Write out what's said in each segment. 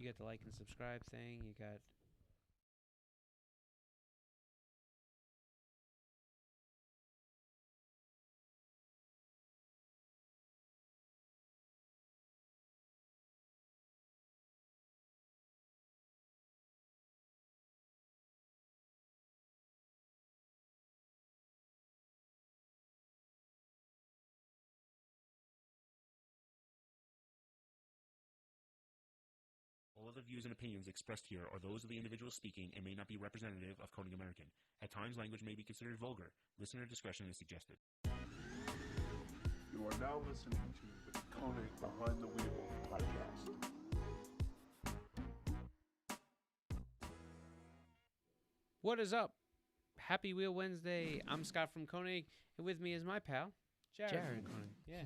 You got the like and subscribe thing. You got All of the views and opinions expressed here are those of the individual speaking and may not be representative of KONIG American. At times, language may be considered vulgar. Listener discretion is suggested. You are now listening to the KONIG Behind the Wheel podcast. what is up? Happy Wheel Wednesday. I'm Scott from Konig, and with me is my pal, Jared from Konig. Yeah,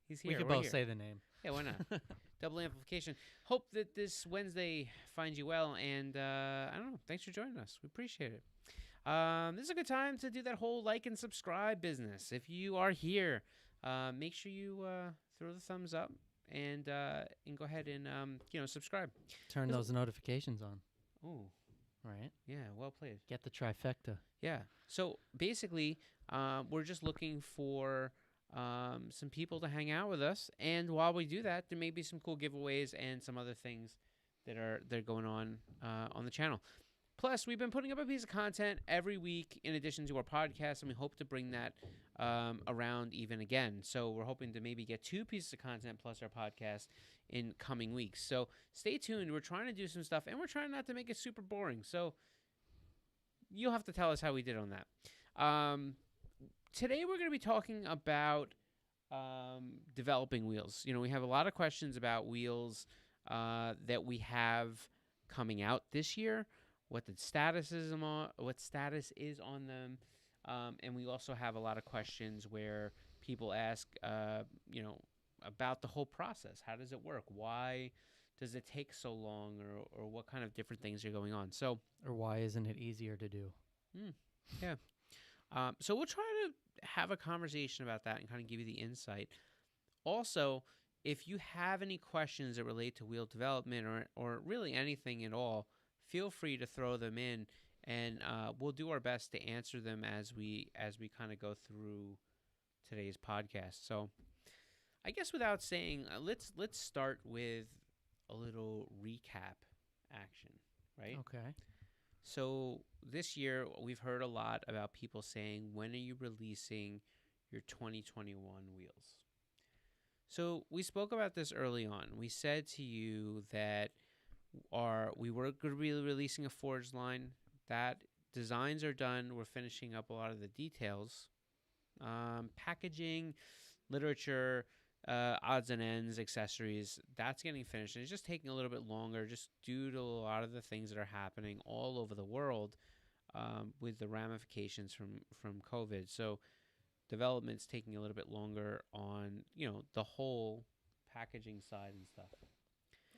he's here. We could We're both here. say the name. Yeah, why not? Double amplification. Hope that this Wednesday finds you well, and I don't know. Thanks for joining us. We appreciate it. This is a good time to do that whole like and subscribe business. If you are here, make sure you throw the thumbs up and go ahead and subscribe. Turn those notifications on, Oh, right? yeah, well played. Get the trifecta. Yeah. So basically, we're just looking for some people to hang out with us, and while we do that, there may be some cool giveaways and some other things that are going on the channel. Plus, we've been putting up a piece of content every week in addition to our podcast, and we hope to bring that around even again. So we're hoping to maybe get 2 pieces of content plus our podcast in coming weeks. So stay tuned. We're trying to do some stuff, and we're trying not to make it super boring. So you'll have to tell us how we did on that. Today we're going to be talking about developing wheels. You know, we have a lot of questions about wheels that we have coming out this year, what the status is on them, and we also have a lot of questions where people ask, about the whole process. How does it work? Why does it take so long, or what kind of different things are going on? So, Or why isn't it easier to do? yeah. So we'll try to have a conversation about that and kind of give you the insight. Also, if you have any questions that relate to wheel development or really anything at all, feel free to throw them in, and we'll do our best to answer them as we kind of go through today's podcast. So, I guess without saying, let's start with a little recap action, right? Okay. So this year, we've heard a lot about people saying, when are you releasing your 2021 wheels? So we spoke about this early on. We said to you that we were going to be releasing a forged line. That designs are done. We're finishing up a lot of the details. Packaging, literature, odds and ends, accessories, that's getting finished. And it's just taking a little bit longer just due to a lot of the things that are happening all over the world with the ramifications from COVID. So development's taking a little bit longer on, the whole packaging side and stuff.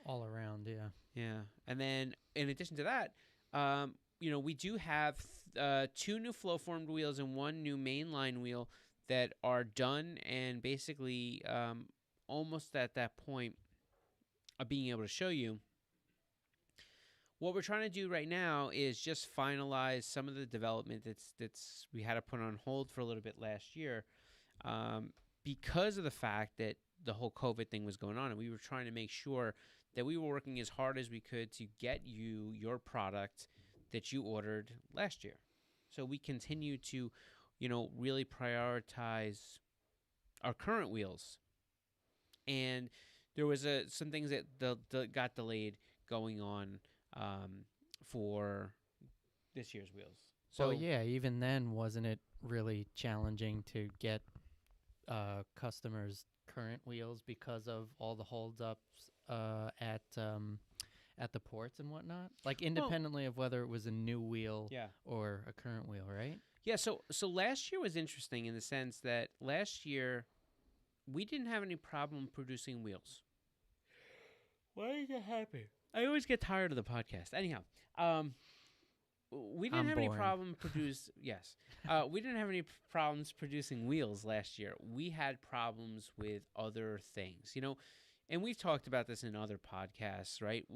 All around, yeah. Yeah. And then in addition to that, we do have 2 new flow-formed wheels and 1 new mainline wheel that are done and basically almost at that point of being able to show you. What we're trying to do right now is just finalize some of the development that's we had to put on hold for a little bit last year because of the fact that the whole COVID thing was going on, and we were trying to make sure that we were working as hard as we could to get you your product that you ordered last year. So we continue to really prioritize our current wheels. And there was some things that got delayed going on for this year's wheels. So yeah, even then, wasn't it really challenging to get customers' current wheels because of all the holdups at the ports and whatnot? Like independently of whether it was a new wheel or a current wheel, right? Yeah, so last year was interesting in the sense that last year we didn't have any problem producing wheels. Why did that happen? I always get tired of the podcast. Anyhow, we didn't have any problem we didn't have any problems producing wheels last year. We had problems with other things. and we've talked about this in other podcasts, right?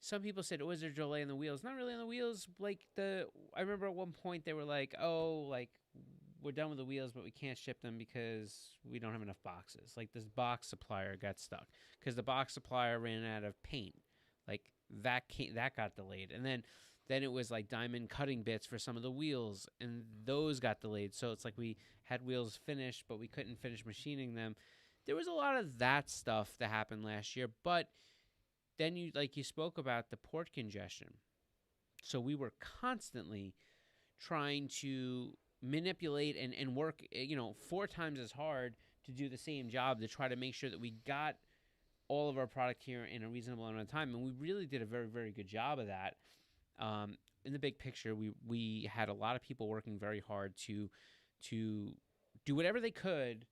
Some people said, "Oh, is there delay in the wheels?" Not really on the wheels. I remember at one point they were like, "Oh, like we're done with the wheels, but we can't ship them because we don't have enough boxes." Like this box supplier got stuck because the box supplier ran out of paint. Like that got delayed, and then it was like diamond cutting bits for some of the wheels, and those got delayed. So it's like we had wheels finished, but we couldn't finish machining them. There was a lot of that stuff that happened last year, but then you spoke about the port congestion. So we were constantly trying to manipulate and work, 4 times as hard to do the same job to try to make sure that we got all of our product here in a reasonable amount of time. And we really did a very, very good job of that. In the big picture, we had a lot of people working very hard to do whatever they could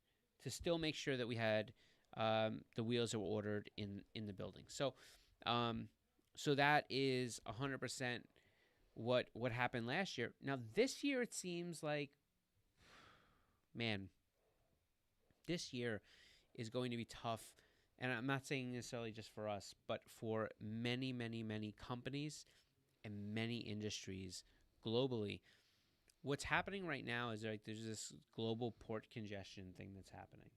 to still make sure that we had the wheels that were ordered in the building. So that is 100% what happened last year. Now this year it seems like, man, this year is going to be tough. And I'm not saying necessarily just for us, but for many, many, many companies and many industries globally. What's happening right now is there's this global port congestion thing that's happening.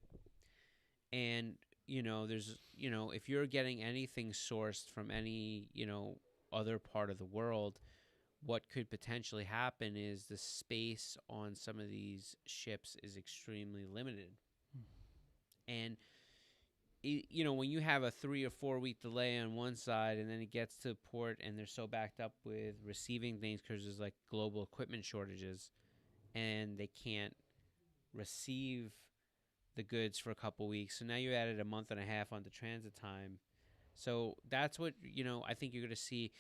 And, if you're getting anything sourced from any, other part of the world, what could potentially happen is the space on some of these ships is extremely limited. And, when you have a 3 or 4 week delay on one side and then it gets to port and they're so backed up with receiving things because there's like global equipment shortages and they can't receive the goods for a couple weeks. So now you added a month and a half onto transit time. So that's what, I think you're going to see.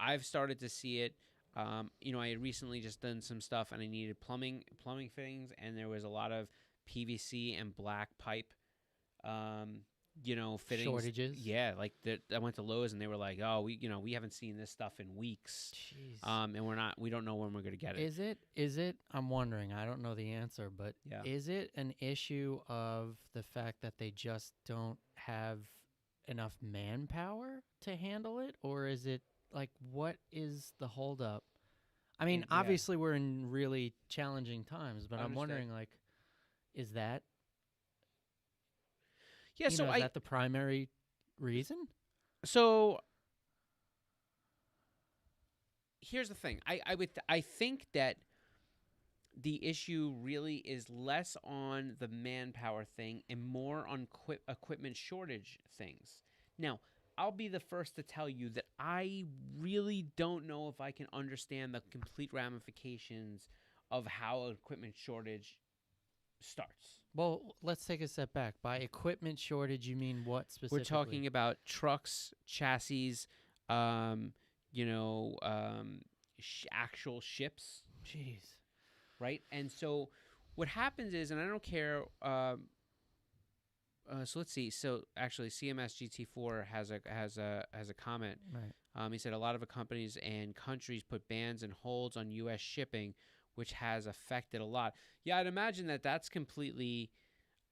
I've started to see it. I had recently just done some stuff and I needed plumbing fittings, and there was a lot of PVC and black pipe, fittings. Shortages. Yeah, like I went to Lowe's and they were like, "Oh, we haven't seen this stuff in weeks." Jeez. And we don't know when we're going to get it. Is it, I'm wondering, I don't know the answer, but Yeah. Is it an issue of the fact that they just don't have enough manpower to handle it? Or is it like, what is the holdup? I mean, obviously we're in really challenging times, but I'm wondering, like, is that is that the primary reason? So here's the thing. I think that the issue really is less on the manpower thing and more on equipment shortage things. Now, I'll be the first to tell you that I really don't know if I can understand the complete ramifications of how an equipment shortage starts. Well, let's take a step back. By equipment shortage, you mean what specifically? We're talking about trucks, chassis, actual ships. Jeez. Right? And so what happens is, and I don't care, so let's see. So actually, CMS GT4 has a comment. Right. He said a lot of companies and countries put bans and holds on U.S. shipping, which has affected a lot. Yeah, I'd imagine that's completely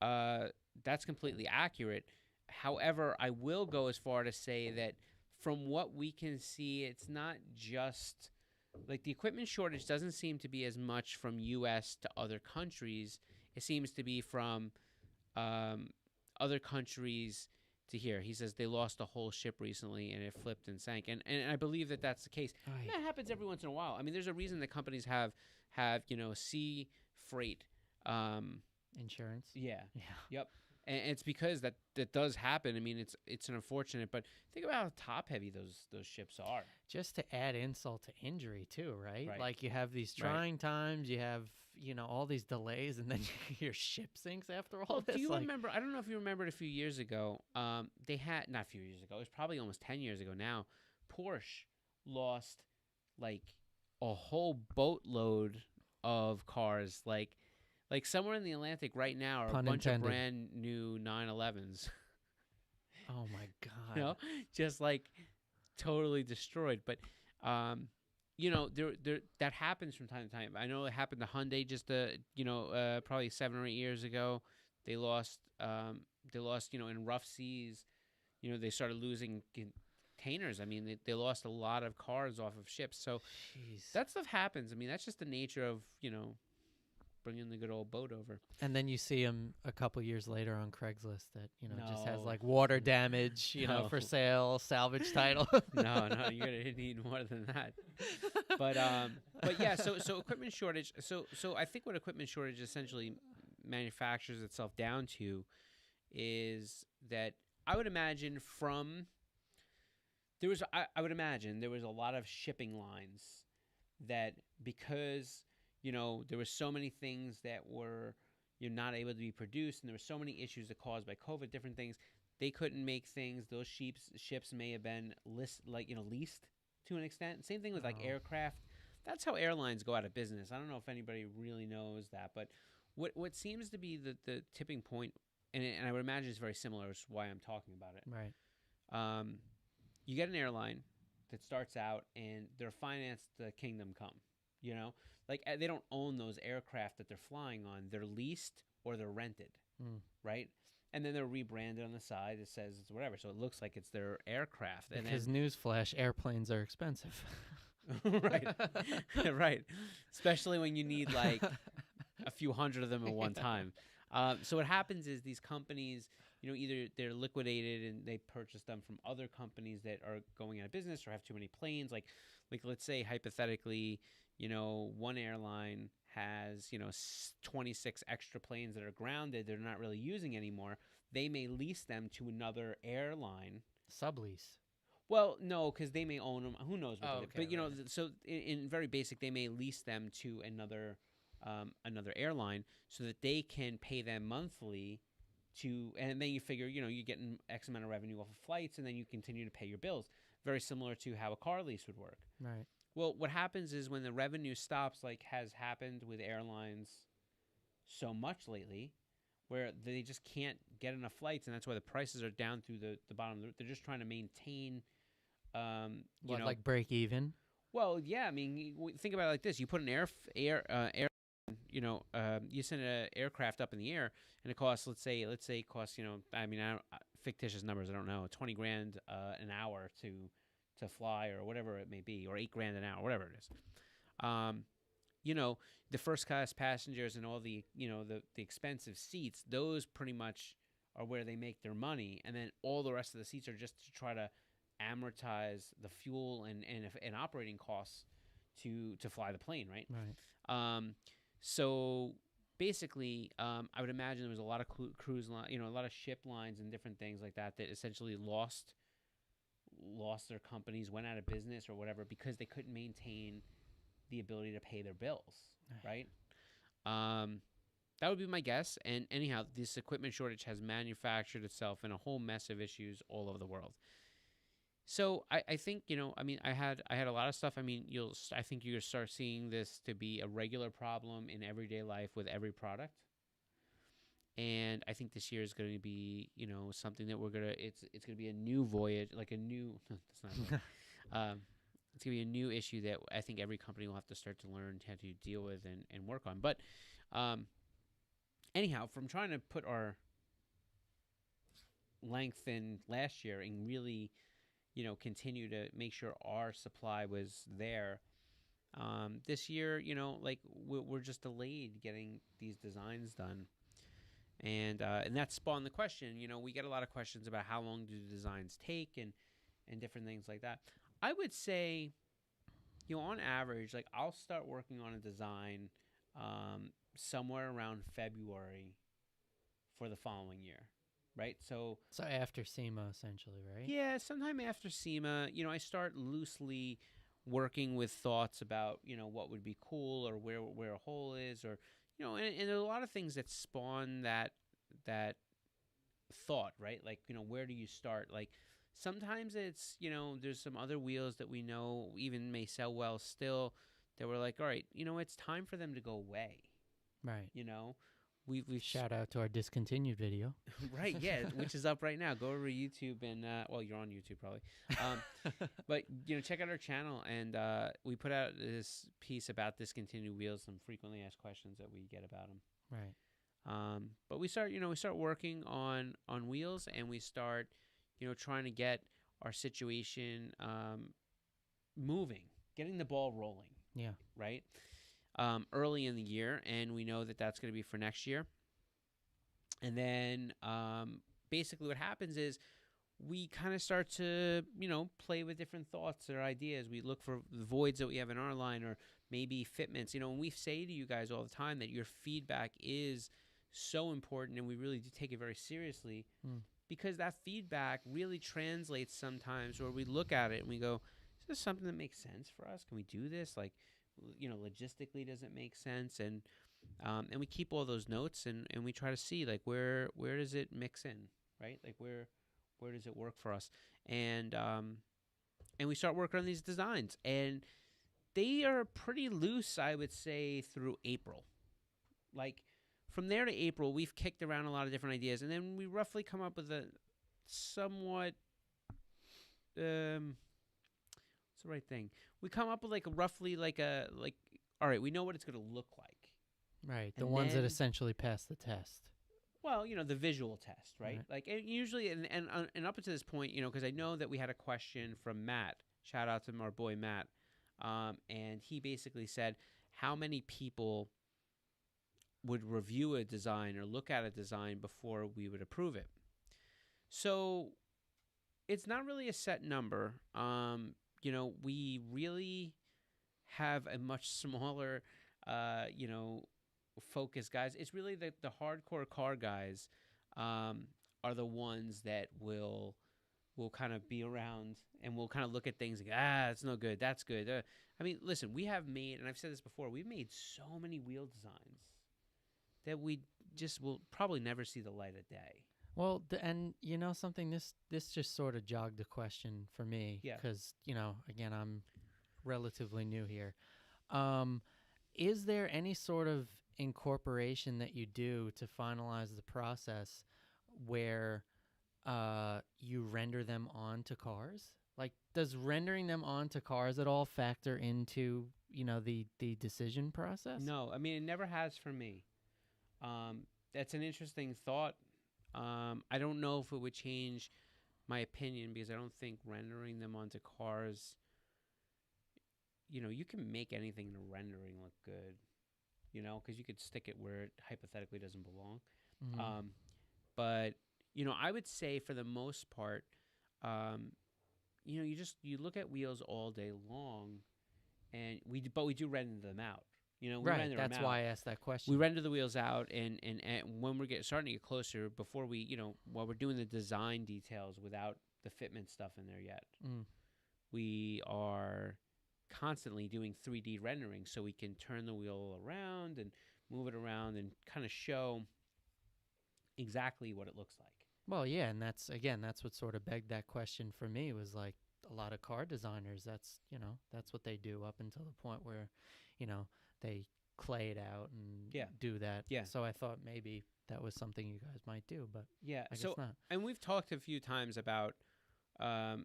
accurate. However, I will go as far to say that from what we can see, it's not just like the equipment shortage doesn't seem to be as much from U.S. to other countries. It seems to be from other countries to here. He says they lost a whole ship recently and it flipped and sank. And I believe that that's the case. That happens every once in a while. I mean, there's a reason that companies have sea freight insurance. Yeah. Yep. And it's because that does happen. I mean, it's an unfortunate, but think about how top heavy those ships are. Just to add insult to injury too, right? Like you have these trying times, you have all these delays, and then your ship sinks after all this. Do you remember? I don't know if you remembered a few years ago. They had not a few years ago. It was probably almost 10 years ago now. Porsche lost like a whole boatload of cars, like somewhere in the Atlantic right now are Pun a bunch intended. of brand new 911s. Oh my God. Just like totally destroyed. But there that happens from time to time. I know it happened to Hyundai just probably 7 or 8 years ago. They lost they lost, in rough seas, they started losing containers. I mean, they lost a lot of cars off of ships. So Jeez. that stuff happens. I mean, that's just the nature of, bringing the good old boat over. And then you see him a couple years later on Craigslist that, just has No. like water damage, No. for sale, salvage title. No, you're gonna need more than that. But yeah, so equipment shortage. So I think what equipment shortage essentially manufactures itself down to is that I would imagine I would imagine there was a lot of shipping lines that, because there were so many things that were not able to be produced, and there were so many issues that caused by COVID, different things. They couldn't make things. Those ships may have been leased to an extent. Same thing with like aircraft. That's how airlines go out of business. I don't know if anybody really knows that, but what seems to be the tipping point, and I would imagine it's very similar, is why I'm talking about it. Right. You get an airline that starts out and they're financed the kingdom come. Like they don't own those aircraft that they're flying on. They're leased or they're rented, right? And then they're rebranded on the side. It says it's whatever, so it looks like it's their aircraft. Because newsflash, airplanes are expensive. Right, right. Especially when you need like a few hundred of them at one time. So what happens is these companies, either they're liquidated and they purchase them from other companies that are going out of business or have too many planes. Like let's say hypothetically, one airline has 26 extra planes that are grounded. They're not really using anymore. They may lease them to another airline. Sublease. Well, no, because they may own them. Who knows what they do. But, right. So in very basic, they may lease them to another airline so that they can pay them monthly and then you figure, you're getting X amount of revenue off of flights, and then you continue to pay your bills. Very similar to how a car lease would work. Right. Well, what happens is when the revenue stops, like has happened with airlines so much lately, where they just can't get enough flights, and that's why the prices are down through the bottom. They're just trying to maintain, like break even? Well, yeah. I mean, think about it like this: you put an you send an aircraft up in the air, and it costs, let's say it costs, fictitious numbers, I don't know, $20,000 an hour to fly, or whatever it may be, or $8,000 an hour, whatever it is. The first class passengers and all the expensive seats, those pretty much are where they make their money, and then all the rest of the seats are just to try to amortize the fuel and operating costs to fly the plane, right? Right. So basically, I would imagine there was a lot of cruise line, a lot of ship lines and different things like that essentially lost their companies, went out of business or whatever, because they couldn't maintain the ability to pay their bills, right? That would be my guess. And anyhow, this equipment shortage has manufactured itself in a whole mess of issues all over the world. So I think, I had a lot of stuff. I mean, I think you'll start seeing this to be a regular problem in everyday life with every product. And I think this year is going to be, something that it's going to be a new voyage, like a new, that's not it's going to be a new issue that I think every company will have to start to learn how to deal with and work on. But anyhow, from trying to put our length in last year and really, continue to make sure our supply was there. This year, we're just delayed getting these designs done. And that spawned the question, we get a lot of questions about how long do designs take and different things like that. I would say, on average, like I'll start working on a design somewhere around February for the following year. Right, so after SEMA, essentially, right? Yeah, sometime after SEMA, I start loosely working with thoughts about, what would be cool, or where a hole is, or, and there are a lot of things that spawn that thought, right? Like, where do you start? Like, sometimes it's, there's some other wheels that we know even may sell well still that we're like, all right, it's time for them to go away. Right. We've shout out to our discontinued video. Right, yeah, which is up right now. Go over to YouTube and you're on YouTube probably. But check out our channel, and we put out this piece about discontinued wheels, some frequently asked questions that we get about them. Right. But we start working on wheels, and we start trying to get our situation moving, getting the ball rolling. Yeah. Right. Early in the year, and we know that that's going to be for next year. And then basically what happens is we kind of start to, play with different thoughts or ideas. We look for the voids that we have in our line, or maybe fitments. And we say to you guys all the time that your feedback is so important, and we really do take it very seriously, because that feedback really translates sometimes where we look at it and we go, is this something that makes sense for us? Can we do this? Like, logistically, does it make sense? And we keep all those notes, and we try to see, like, where does it mix in, right? Like, where does it work for us? And we start working on these designs, and they are pretty loose, I would say, through April. Like, from there to April, we've kicked around a lot of different ideas, and then we roughly come up with a somewhat what's the right thing? We come up with roughly all right, we know what it's going to look like. Right. The And ones that then- essentially pass the test. Well, the visual test, right? Right. Like, and usually, and up until this point, because I know that we had a question from Matt. Shout out to our boy Matt, and he basically said, how many people would review a design or look at a design before we would approve it? So it's not really a set number. We really have a much smaller, focus, guys. It's really the hardcore car guys are the ones that will kind of be around, and will kind of look at things like, it's no good, that's good. I mean, listen, we have made, and I've said this before, we've made so many wheel designs that we just will probably never see the light of day. Well, and something, this just sort of jogged a question for me. Yeah. Because, again, I'm relatively new here. Is there any sort of incorporation that you do to finalize the process where you render them onto cars? Like, does rendering them onto cars at all factor into, the decision process? No, I mean, it never has for me. That's an interesting thought. I don't know if it would change my opinion, because I don't think rendering them onto cars, you can make anything in a rendering look good, because you could stick it where it hypothetically doesn't belong. Mhm. But, I would say for the most part, you look at wheels all day long, and we do render them out. We Right. render That's them why I out. asked that question. We render the wheels out, and when we're starting to get closer, before we, while we're doing the design details without the fitment stuff in there yet, we are constantly doing 3D rendering, so we can turn the wheel around and move it around and kind of show exactly what it looks like. Well, yeah, and that's what sort of begged that question for me, was like, a lot of car designers, that's what they do up until the point where, they clay it out and do that. Yeah. So I thought maybe that was something you guys might do, but Yeah. I guess So, not. and we've talked a few times about, I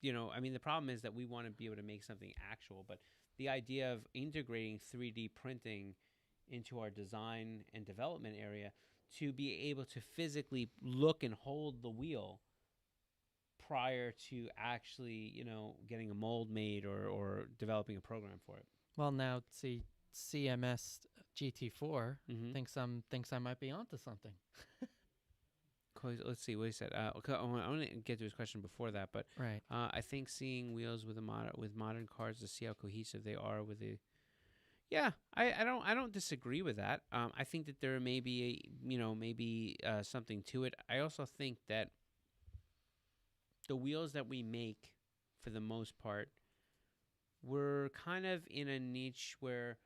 mean, the problem is that we want to be able to make something actual, but the idea of integrating 3D printing into our design and development area to be able to physically look and hold the wheel prior to actually, getting a mold made or developing a program for it. Well, now see, CMS GT4 Mm-hmm. thinks I might be onto something. Let's see what he said. Okay, I want to get to his question before that, but Right. I think seeing wheels with modern cars to see how cohesive they are with the. Yeah, I don't disagree with that. I think that there may be maybe something to it. I also think that the wheels that we make, for the most part, we're kind of in a niche where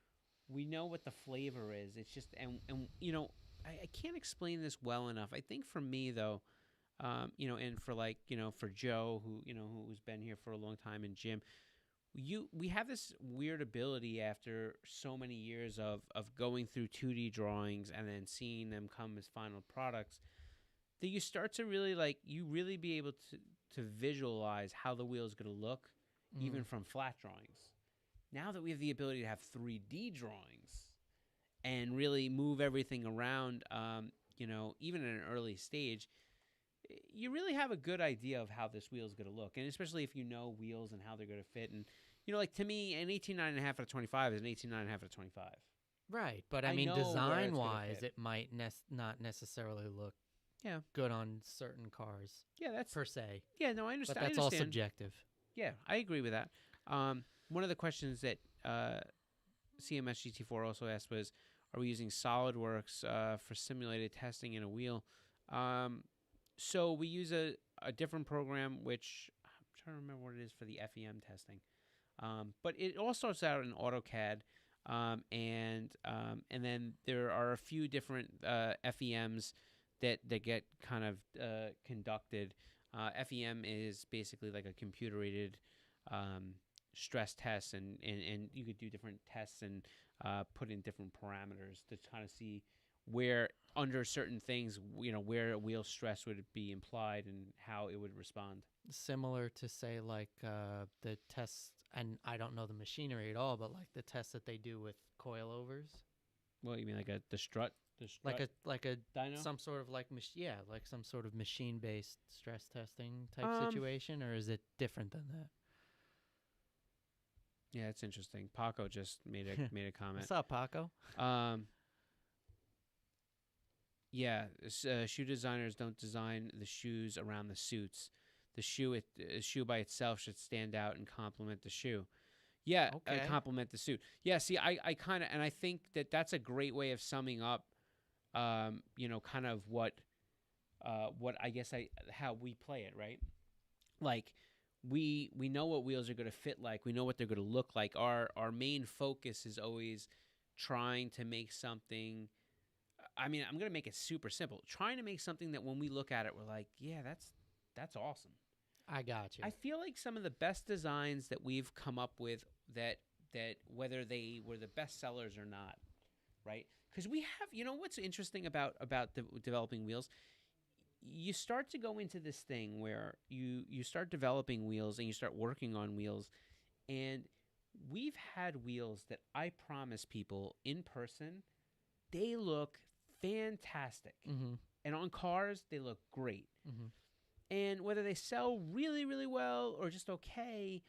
we know what the flavor is. It's just and I can't explain this well enough. I think for me though, and for for Joe, who's been here for a long time, and Jim, we have this weird ability after so many years of going through 2D drawings and then seeing them come as final products, that you start to really really be able to visualize how the wheel is going to look, even from flat drawings. Now that we have the ability to have 3D drawings and really move everything around, even in an early stage, you really have a good idea of how this wheel is going to look. And especially if you know wheels and how they're going to fit. And, like to me, an 18.5 out of 25 is an 18.5 out of 25. Right, but I I mean, know where it's gonna design-wise, fit. it might not necessarily look Yeah. good on certain cars Yeah, that's per se. Yeah, no, I understand. But that's I all understand. subjective. Yeah, I agree with that. One of the questions that CMS GT4 also asked was, are we using SolidWorks for simulated testing in a wheel? So we use a different program, which I'm trying to remember what it is for the FEM testing. But it all starts out in AutoCAD, and then there are a few different FEMs that get kind of conducted. FEM is basically like a computer-aided stress test, and you could do different tests and put in different parameters to kind of see where under certain things, where a wheel stress would be implied and how it would respond. Similar to, say, like the tests, and I don't know the machinery at all, but like the tests that they do with coilovers. Well, you mean like the strut? Like a dyno? some sort of like like some sort of machine-based stress testing type situation, or is it different than that? Yeah, it's interesting. Paco just made a comment. What's up, Paco? Yeah, shoe designers don't design the shoes around the suits. The shoe by itself should stand out and complement the shoe. Yeah, Okay. complement the suit. Yeah, see, I kind of, and I think that that's a great way of summing up, kind of what I guess how we play it, right? Like, we know what wheels are going to fit like. We know what they're going to look like. Our main focus is always trying to make something. I mean, I'm going to make it super simple. Trying to make something that when we look at it, we're like, yeah, that's awesome. I got you. I feel like some of the best designs that we've come up with that whether they were the best sellers or not, right? Because we have, what's interesting about developing wheels, you start to go into this thing where you start developing wheels and you start working on wheels, and we've had wheels that I promise people in person, they look fantastic. Mm-hmm. And on cars, they look great. Mm-hmm. And whether they sell really, really well or just okay,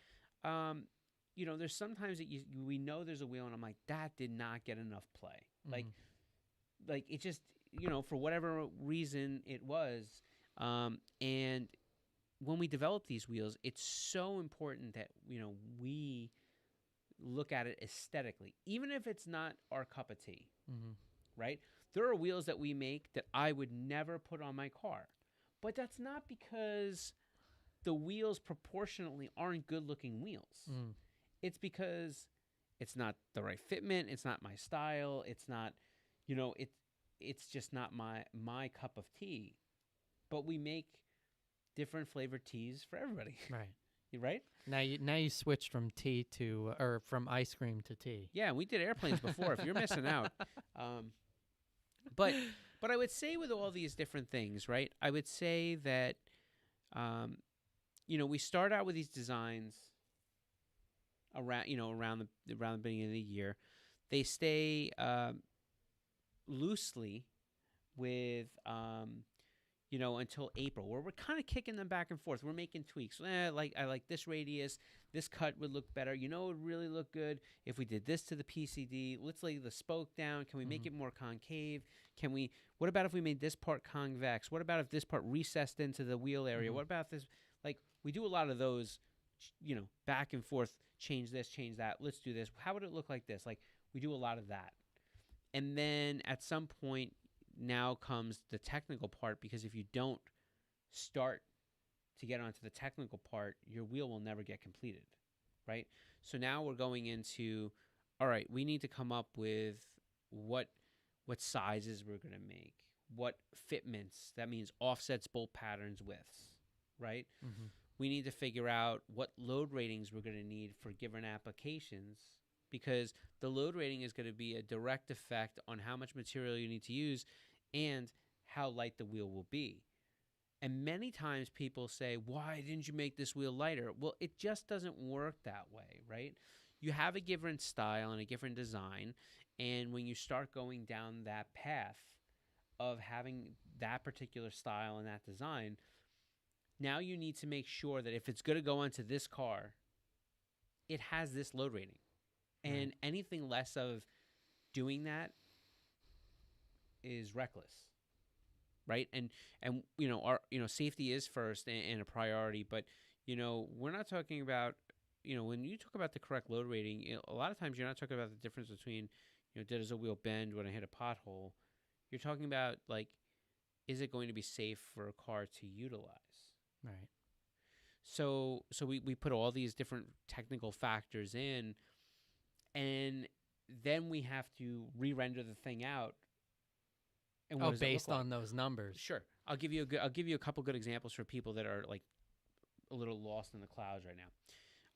there's sometimes that we know there's a wheel, and I'm like, that did not get enough play. Mm-hmm. Like it just, for whatever reason it was. And when we develop these wheels, it's so important that, we look at it aesthetically, even if it's not our cup of tea, Mm-hmm. right? There are wheels that we make that I would never put on my car. But that's not because the wheels proportionately aren't good-looking wheels. Mm. It's because it's not the right fitment. It's not my style. It's not, it's just not my cup of tea. But we make different flavored teas for everybody. Right. You right? Now you switched from tea to or from ice cream to tea. Yeah, we did airplanes before. If you're missing out, but I would say with all these different things, right? I would say that, we start out with these designs around the beginning of the year. They stay loosely with until April, where we're kind of kicking them back and forth. We're making tweaks. I like this radius. This cut would look better. It would really look good if we did this to the PCD. Let's lay the spoke down. Can we make it more concave? What about if we made this part convex? What about if this part recessed into the wheel area? What about this? Like, we do a lot of those, back and forth, change this, change that. Let's do this. How would it look like this? Like, we do a lot of that. And then at some point, now comes the technical part, because if you don't start to get onto the technical part, your wheel will never get completed, right? So now we're going into, all right, we need to come up with what sizes we're going to make, what fitments, that means offsets, bolt patterns, widths, right? Mm-hmm. We need to figure out what load ratings we're going to need for given applications, because the load rating is going to be a direct effect on how much material you need to use and how light the wheel will be. And many times people say, why didn't you make this wheel lighter? Well, it just doesn't work that way, right? you have a different style and a different design, and when you start going down that path of having that particular style and that design, now you need to make sure that if it's going to go onto this car, it has this load rating. And anything less of doing that is reckless, right? And our safety is first and a priority, but we're not talking about when you talk about the correct load rating, a lot of times you're not talking about the difference between does a wheel bend when I hit a pothole. You're talking about like, is it going to be safe for a car to utilize? Right. So we put all these different technical factors in, and then we have to re-render the thing out. And what does it look based like? on those numbers. Sure. I'll give you a couple good examples for people that are like a little lost in the clouds right now.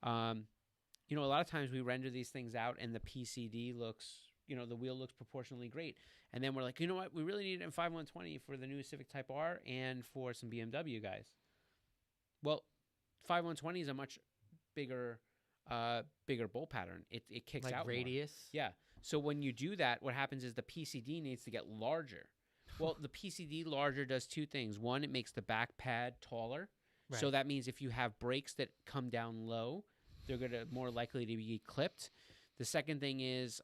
A lot of times we render these things out and the PCD looks, the wheel looks proportionally great. And then we're like, you know what? We really need it in 5120 for the new Civic Type R and for some BMW guys. Well, 5120 is a much bigger bolt pattern. It kicks like out radius. more. Yeah. So when you do that, what happens is the PCD needs to get larger. Well, the PCD larger does two things. One, it makes the back pad taller. Right. So that means if you have brakes that come down low, they're going to more likely to be clipped. The second thing is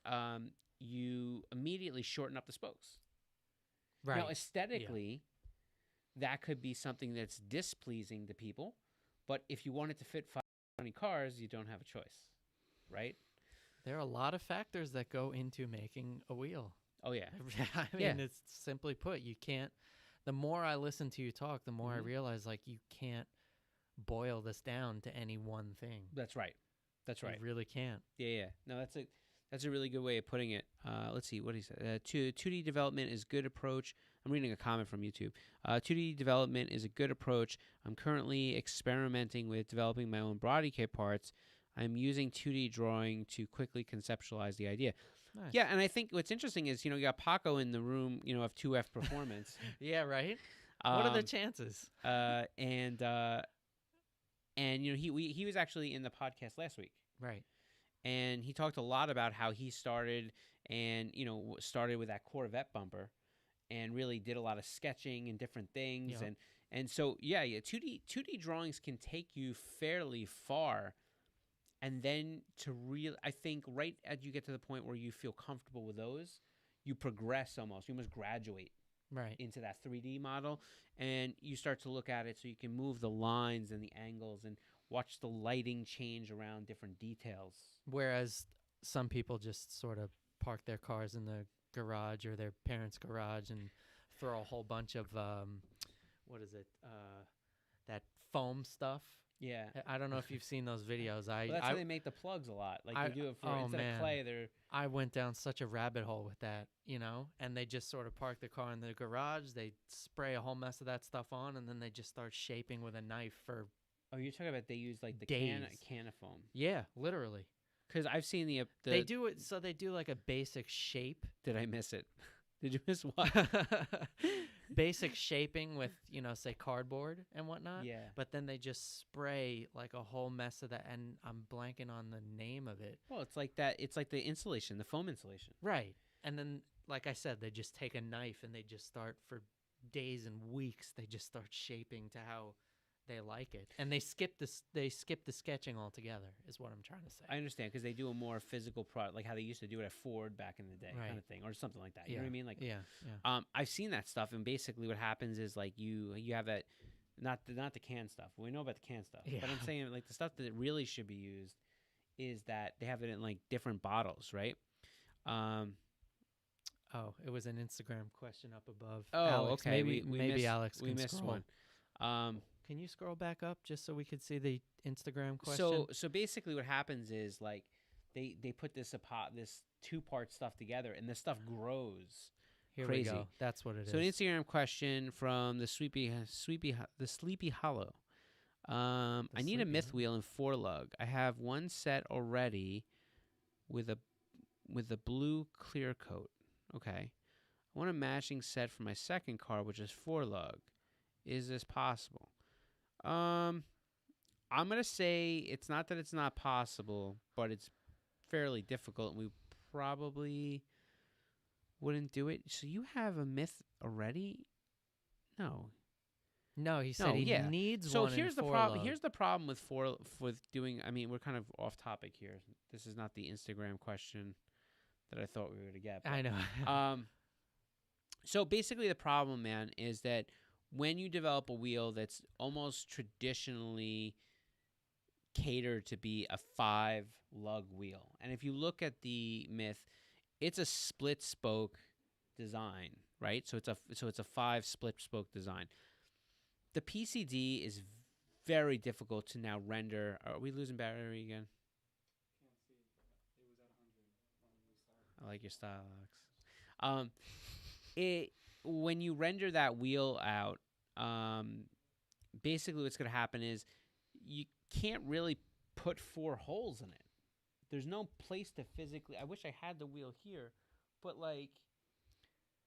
you immediately shorten up the spokes. Right. Now, aesthetically, that could be something that's displeasing to people. But if you want it to fit 520 cars, you don't have a choice, right? There are a lot of factors that go into making a wheel. Oh, yeah. I mean, it's simply put, you can't. The more I listen to you talk, the more I realize like you can't boil this down to any one thing. That's right. That's right. You really can't. Yeah. No, that's a really good way of putting it. Let's see what he said. 2D development is good approach. I'm reading a comment from YouTube. 2D development is a good approach. I'm currently experimenting with developing my own body kit parts. I'm using 2D drawing to quickly conceptualize the idea. Nice. Yeah, and I think what's interesting is, you got Paco in the room, of 2F Performance. Yeah, right? What are the chances? And he was actually in the podcast last week. Right. And he talked a lot about how he started and, started with that Corvette bumper and really did a lot of sketching and different things. Yep. And so, 2D drawings can take you fairly far. And then I think right as you get to the point where you feel comfortable with those, you progress almost. You almost graduate into that 3D model. And you start to look at it so you can move the lines and the angles and watch the lighting change around different details. Whereas some people just sort of park their cars in the garage or their parents' garage and throw a whole bunch of, that foam stuff. Yeah. I don't know if you've seen those videos. That's how they make the plugs a lot. Like they do it for instead of clay, I went down such a rabbit hole with that, and they just sort of park the car in the garage. They spray a whole mess of that stuff on, and then they just start shaping with a knife for Oh, you're talking about they use like the days. can of foam. Yeah, literally. Because I've seen the they do it, so they do like a basic shape. Did I miss it? Did you miss what? Basic shaping with, say cardboard and whatnot. Yeah. But then they just spray like a whole mess of that, and I'm blanking on the name of it. Well, it's like that. It's like the insulation, the foam insulation. Right. And then, like I said, they just take a knife and they just start for days and weeks. They just start shaping to how they like it, and they skip the sketching altogether. Is what I'm trying to say. I understand because they do a more physical product, like how they used to do it at Ford back in the day, kind of thing, or something like that. You know what I mean? Like, yeah. I've seen that stuff, and basically what happens is like you have that, not the can stuff. We know about the can stuff, but I'm saying like the stuff that really should be used is that they have it in like different bottles, right? Oh, it was an Instagram question up above. Oh, Alex, okay. Maybe missed, Alex can we missed scroll. one. Can you scroll back up just so we could see the Instagram question? So basically, what happens is like they put this 2-part stuff together, and this stuff grows. Here crazy. we go. That's what it is. So an Instagram question from the Sleepy Hollow. I need a myth wheel and 4-lug. I have one set already with a blue clear coat. Okay. I want a matching set for my second car, which is 4-lug. Is this possible? I'm gonna say it's not that it's not possible, but it's fairly difficult, and we probably wouldn't do it. So you have a myth already? No. No, he said No, he yeah. needs So one here's in the four problem. lug. Here's the problem with doing. I mean, we're kind of off topic here. This is not the Instagram question that I thought we were gonna get. I know. So basically, the problem, man, is that when you develop a wheel that's almost traditionally catered to be a 5-lug wheel, and if you look at the myth, it's a split spoke design, right? So it's a 5 split spoke design. The PCD is very difficult to now render. Are we losing battery again? I like your style, Alex. When you render that wheel out, basically what's going to happen is you can't really put 4 holes in it. There's no place to physically. I wish I had the wheel here, but like,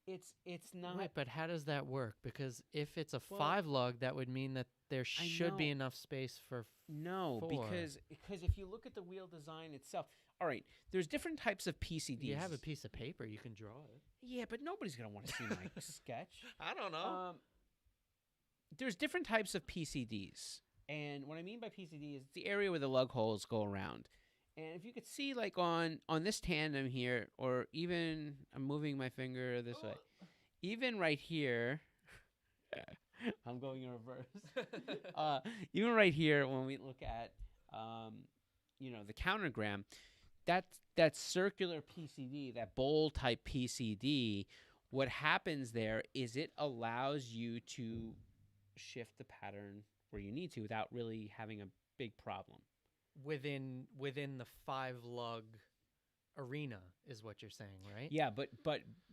it's not. Wait, but how does that work? Because if it's a Well, 5 lug, that would mean that there should be know. enough space for. No, 4. because if you look at the wheel design itself, all right, there's different types of PCDs. You have a piece of paper, you can draw it. Yeah, but nobody's gonna want to see my sketch. I don't know. There's different types of PCDs, and what I mean by PCD is the area where the lug holes go around. And if you could see, like on this tandem here, or even I'm moving my finger this way, even right here. I'm going in reverse. Even right here, when we look at, the countergram, that circular PCD, that bowl type PCD, what happens there is it allows you to shift the pattern where you need to without really having a big problem. Within the 5 lug arena is what you're saying, right? Yeah, but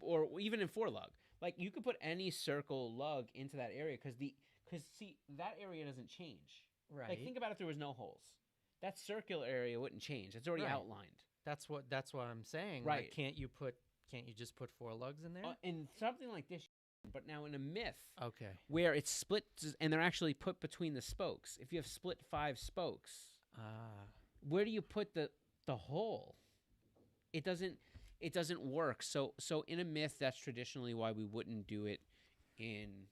or even in 4 lug. Like, you could put any circle lug into that area because see, that area doesn't change. Right. Like, think about if there was no holes. That circular area wouldn't change. It's already Right. outlined. That's what I'm saying. Right. Like, can't you just put 4 lugs in there? In something like this, but now in a myth Okay. where it's split and they're actually put between the spokes. If you have split 5 spokes, where do you put the hole? It doesn't work. So in a myth, that's traditionally why we wouldn't do it in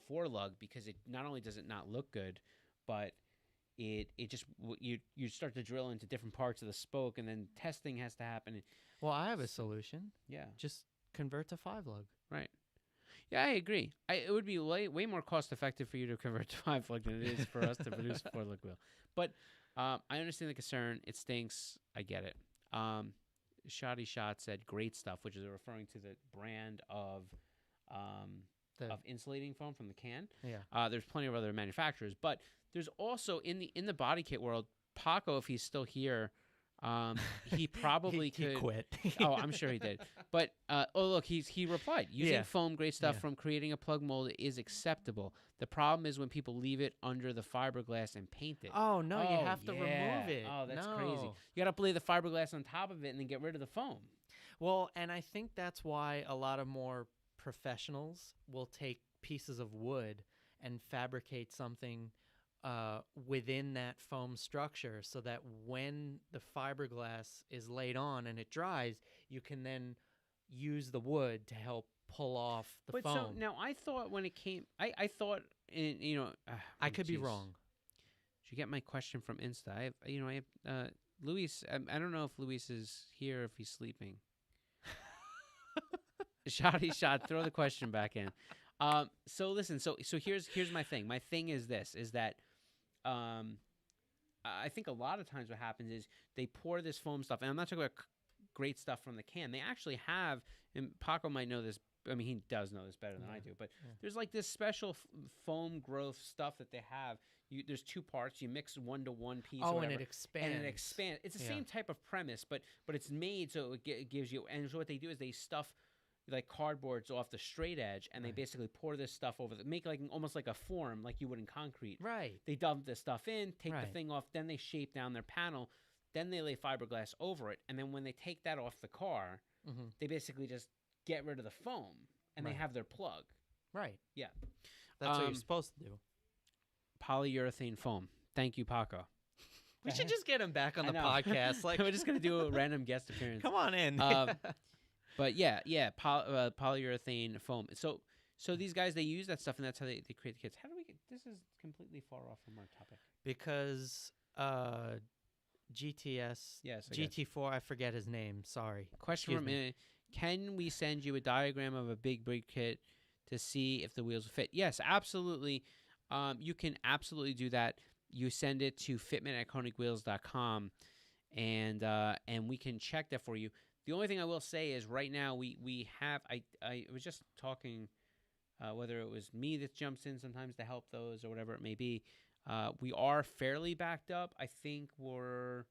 4 lug, because it not only does it not look good, but it just you start to drill into different parts of the spoke, and then testing has to happen. Well, I have a solution. Yeah, Just convert to 5 lug. right. Yeah, I agree. It would be way more cost effective for you to convert to 5 lug than it is for us to produce a 4 lug wheel. But I understand the concern. It stinks. I get it. Shoddy Shot said great stuff, which is referring to the brand of insulating foam from the can. Yeah. There's plenty of other manufacturers, but there's also in the body kit world, Paco, if he's still here, he probably could. He quit. Oh, I'm sure he did. But look, he replied, using foam grade stuff Yeah. from creating a plug mold is acceptable. The problem is when people leave it under the fiberglass and paint it. Oh no, you have to remove it. Oh, that's No. crazy. You got to lay the fiberglass on top of it and then get rid of the foam. Well, and I think that's why a lot of more professionals will take pieces of wood and fabricate something within that foam structure, so that when the fiberglass is laid on and it dries, you can then use the wood to help pull off the foam. So now I thought when it came, I thought, I could be wrong. Did you get my question from Insta? I have Luis. I don't know if Luis is here, if he's sleeping. Shoddy Shot, throw the question back in. So listen, so here's my thing. My thing is this: is that I think a lot of times what happens is they pour this foam stuff, and I'm not talking about great stuff from the can. They actually have, and Paco might know this. I mean, he does know this better than I do. But there's like this special foam growth stuff that they have. There's 2 parts. You mix 1-to-1 piece. Oh, or and whatever, it expands. And it expands. It's the same type of premise, but it's made so it gives you. And so what they do is they stuff like cardboards off the straight edge, and they basically pour this stuff over make like almost like a form, like you would in concrete. Right. They dump this stuff in, take the thing off, then they shape down their panel, then they lay fiberglass over it, and then when they take that off the car, they basically just get rid of the foam, and they have their plug. Right. Yeah. That's what you're supposed to do. Polyurethane foam. Thank you, Paco. We should just get him back on I the know. podcast. Like, we're just gonna do a random guest appearance. come on in. But yeah, polyurethane foam. So these guys, they use that stuff, and that's how they create the kits. How do we get? This is completely far off from our topic. Because GTS, Yes, I guess. GT4, I forget his name. Sorry. Question Excuse from me. can we send you a diagram of a big brake kit to see if the wheels will fit? Yes, absolutely. You can absolutely do that. You send it to fitment@konigwheels.com, and we can check that for you. The only thing I will say is right now we have I was just talking whether it was me that jumps in sometimes to help those or whatever it may be. We are fairly backed up. I think we're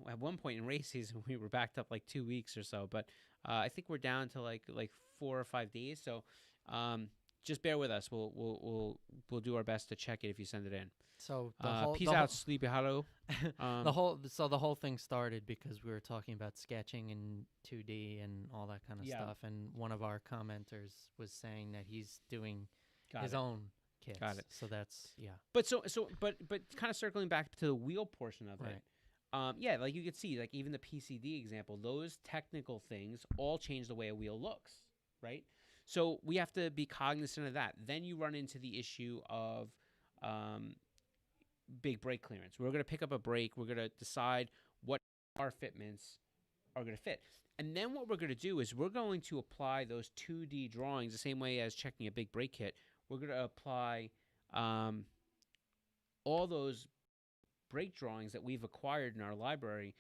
at one point in race season we were backed up like 2 weeks or so, but I think we're down to like 4 or 5 days. So just bear with us. We'll do our best to check it if you send it in. So Peace out, Sleepy Hollow. the whole thing started because we were talking about sketching in 2D and all that kind of Yeah. stuff, and one of our commenters was saying that he's doing Got his it. own kits. Got it. So that's But but kind of circling back to the wheel portion of it. Yeah, like you could see, like even the PCD example, those technical things all change the way a wheel looks, right? So we have to be cognizant of that. Then you run into the issue of big brake clearance. We're going to pick up a brake. We're going to decide what our fitments are going to fit. And then what we're going to do is we're going to apply those 2D drawings the same way as checking a big brake kit. We're going to apply all those brake drawings that we've acquired in our library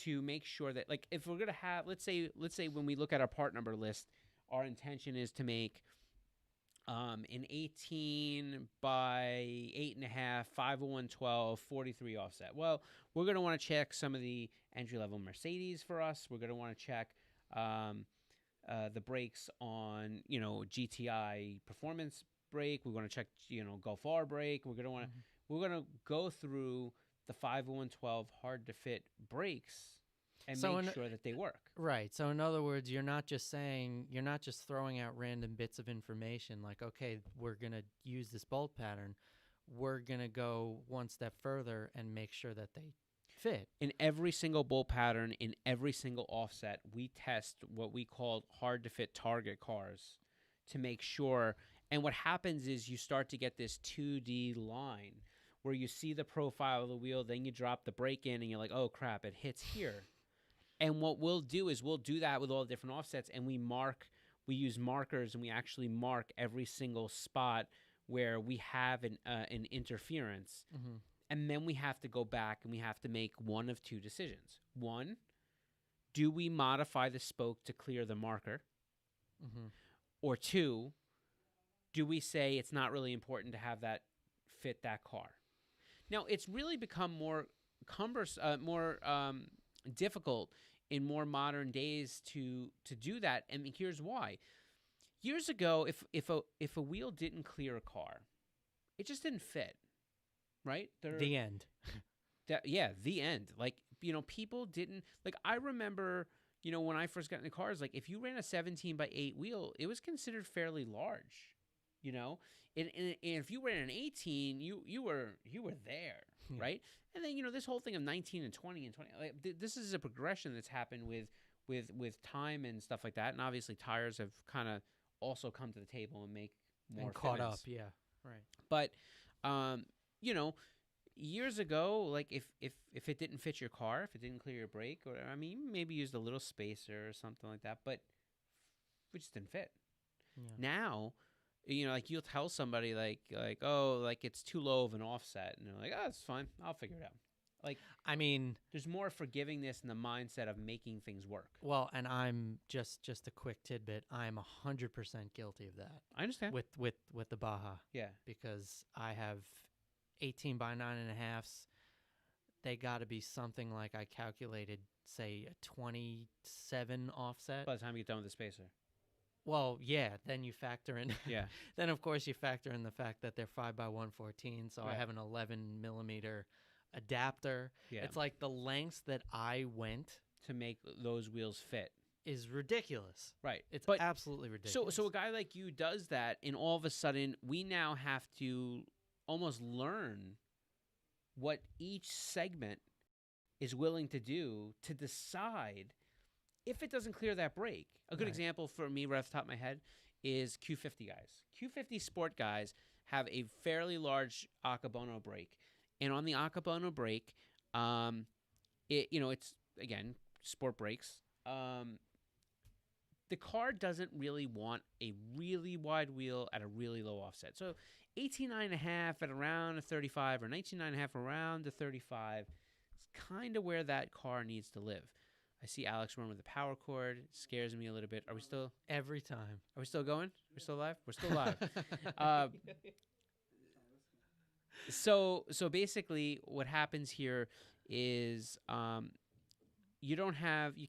to make sure that, like, if we're going to have, let's say when we look at our part number list, our intention is to make an 18 by 8.5, 50112, 43 offset. Well, we're going to want to check some of the entry-level Mercedes for us. We're going to want to check the brakes on, GTI performance brake. We're going to check, Gulf R brake. We're going to want to we're going to go through the 50112 hard to fit brakes and make sure that they work. Right. So in other words, you're not just throwing out random bits of information like, okay, we're going to use this bolt pattern. We're going to go one step further and make sure that they fit. In every single bolt pattern, in every single offset, we test what we call hard to fit target cars to make sure. And what happens is you start to get this 2D line where you see the profile of the wheel, then you drop the brake in and you're like, oh crap, it hits here. And what we'll do is we'll do that with all the different offsets, and we use markers, and we actually mark every single spot where we have an interference. And then we have to go back and we have to make one of two decisions. One, do we modify the spoke to clear the marker? Or two, do we say it's not really important to have that fit that car? Now, it's really become more difficult in more modern days to do that, and here's why. Years ago, if a wheel didn't clear a car, it just didn't fit, right? The end. The end. Like, people didn't, like, I remember, when I first got into cars, like, if you ran a 17 by 8 wheel, it was considered fairly large, and if you ran an 18, you were there, right? And then, this whole thing of 19 and 20 and 20, like, this is a progression that's happened with time and stuff like that. And obviously tires have kind of also come to the table and make more and caught fitments. up. Yeah. Right. But, years ago, like if it didn't fit your car, if it didn't clear your brake, or, you maybe used a little spacer or something like that, but it just didn't fit. Yeah. Now, like you'll tell somebody like, oh, like it's too low of an offset. And they're like, oh, it's fine. I'll figure it out. Like, there's more forgivingness in the mindset of making things work. Well, and I'm just a quick tidbit. I'm 100% guilty of that. I understand. With the Baja. Yeah. Because I have 18 by 9.5s. They got to be something like I calculated, say, a 27 offset. By the time you get done with the spacer. Well, yeah, then you factor in. Yeah. Then, of course, you factor in the fact that they're 5 by 114, so Right. I have an 11 millimeter adapter. Yeah. It's like the lengths that I went to make those wheels fit. is ridiculous. Right. It's But absolutely ridiculous. So a guy like you does that, and all of a sudden we now have to almost learn what each segment is willing to do to decide if it doesn't clear that brake. A good Right. example for me right off the top of my head is Q50 guys. Q50 sport guys have a fairly large Akabono brake. And on the Akabono brake, it's, again, sport brakes. The car doesn't really want a really wide wheel at a really low offset. So 18.5 at around a 35 or 19.5 around a 35 is kind of where that car needs to live. I see Alex run with the power cord. It scares me a little bit. Are we still Every time. going? We're still live? We're still live. So basically what happens here is you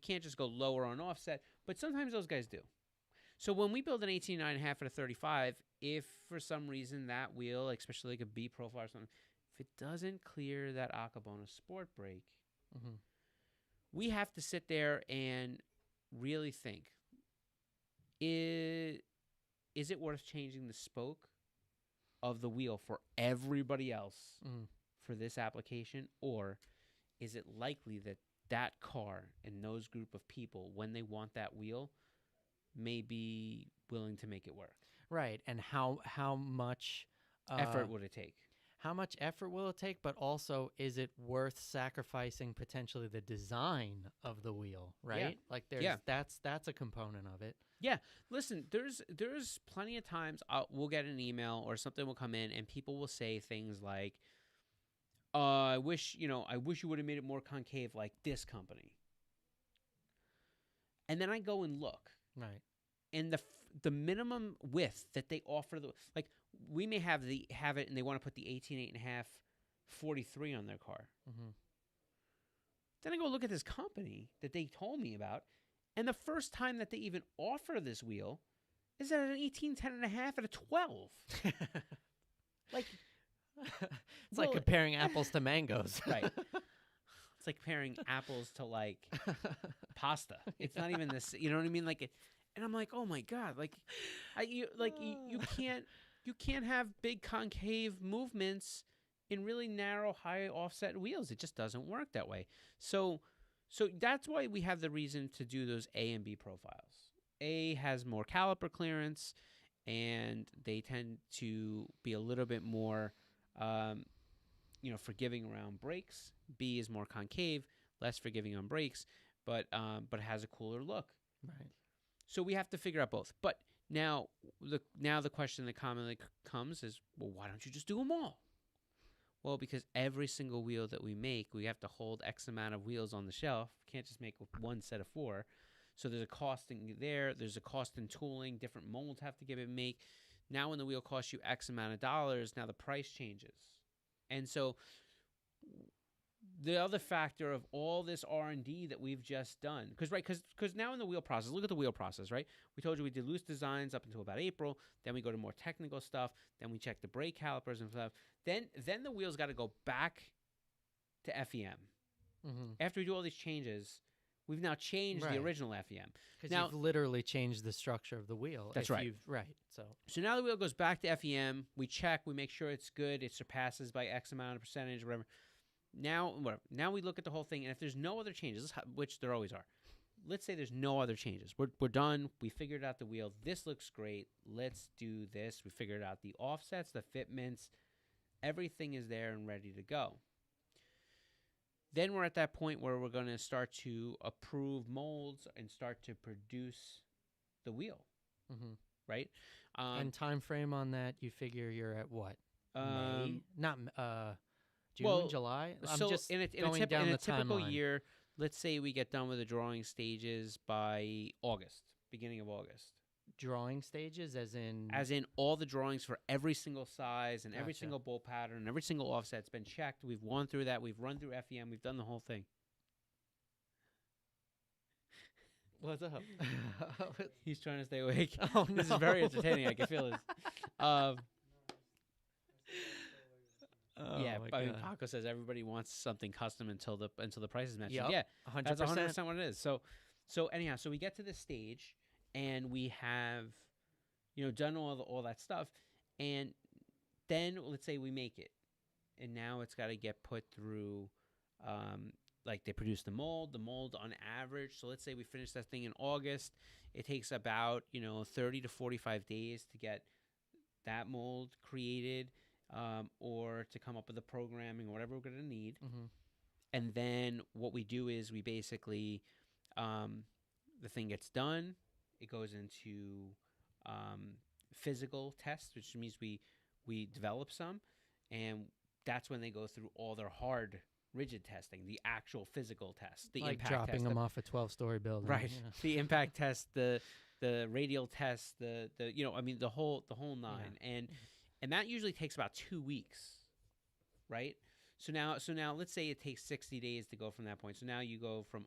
can't just go lower on offset, but sometimes those guys do. So when we build an 18.5 at a 35, if for some reason that wheel, especially like a B profile or something, if it doesn't clear that Akabono sport brake, Mm-hmm. we have to sit there and really think, is it worth changing the spoke of the wheel for everybody else for this application? Or is it likely that that car and those group of people, when they want that wheel, may be willing to make it work? Right. And how much Effort would it take? How much effort will it take? But also, is it worth sacrificing potentially the design of the wheel? Right. Like that's a component of it. Yeah. Listen, there's plenty of times we'll get an email or something will come in and people will say things like, I wish you would have made it more concave like this company. And then I go and look. Right. And the minimum width that they offer, we may have it and they want to put the 18.5 43 on their car. Mm-hmm. Then I go look at this company that they told me about, and the first time that they even offer this wheel is at an 18.10.5 at a 12. Like, it's like comparing apples to mangoes. Right. It's like comparing apples to like pasta. It's not even this. You know what I mean? And I'm like, oh my god! You can't have big concave movements in really narrow, high offset wheels. It just doesn't work that way. So that's why we have the reason to do those A and B profiles. A has more caliper clearance, and they tend to be a little bit more, forgiving around brakes. B is more concave, less forgiving on brakes, but has a cooler look. Right. So we have to figure out both. But now the question that commonly comes is, well, why don't you just do them all? Well, because every single wheel that we make, we have to hold X amount of wheels on the shelf. Can't just make one set of 4. So there's a cost in there. There's a cost in tooling. Different molds have to give it make. Now when the wheel costs you X amount of dollars, now the price changes. And so the other factor of all this R&D that we've just done, because now in the wheel process, look at the wheel process, right? We told you we did loose designs up until about April. Then we go to more technical stuff. Then we check the brake calipers and stuff. Then the wheels got to go back to FEM. Mm-hmm. After we do all these changes, we've now changed the original FEM. Because you've literally changed the structure of the wheel. That's right. So now the wheel goes back to FEM. We check. We make sure it's good. It surpasses by X amount of percentage, whatever. Now we look at the whole thing, and if there's no other changes, which there always are, let's say there's no other changes. We're done. We figured out the wheel. This looks great. Let's do this. We figured out the offsets, the fitments. Everything is there and ready to go. Then we're at that point where we're going to start to approve molds and start to produce the wheel, right? And time frame on that, you figure you're at what? May? Not June, July? I'm just in a typical year, let's say we get done with the drawing stages by August, beginning of August. Drawing stages as in all the drawings for every single size and every Gotcha. single bolt pattern, every single offset's been checked. We've gone through that. We've run through FEM. We've done the whole thing. What's up? He's trying to stay awake. Oh, This is no. very entertaining. I can feel this. Yeah, my I mean, God. Paco says everybody wants something custom until the price is mentioned. Yep, Yeah, 100%. that's 100% what it is. So anyhow, so we get to this stage and we have, done all that stuff, and then let's say we make it. now it's got to get put through, like they produce the mold. The mold on average. So let's say we finish that thing in August. It takes about 30 to 45 days to get that mold created, or to come up with the programming or whatever we're going to need. Mm-hmm. And then what we do is we basically, the thing gets done. It goes into physical tests, which means we develop some, and that's when they go through all their hard, rigid testing, the actual physical test, the Like impact dropping test, them off a 12-story building. right? you know. The impact test, the radial test, the the whole nine, and that usually takes about 2 weeks, right? So now let's say it takes 60 days to go from that point. So now you go from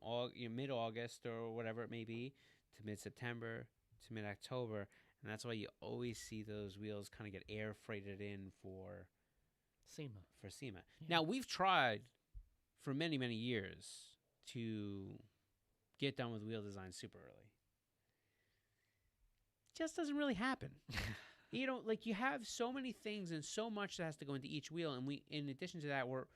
mid-August or whatever it may be to mid-September to mid-October, and that's why you always see those wheels kind of get air freighted in for SEMA. SEMA. Yeah. Now we've tried for many years to get done with wheel design super early. Just doesn't really happen. Like you have so many things and so much that has to go into each wheel, and we, in addition to that, we're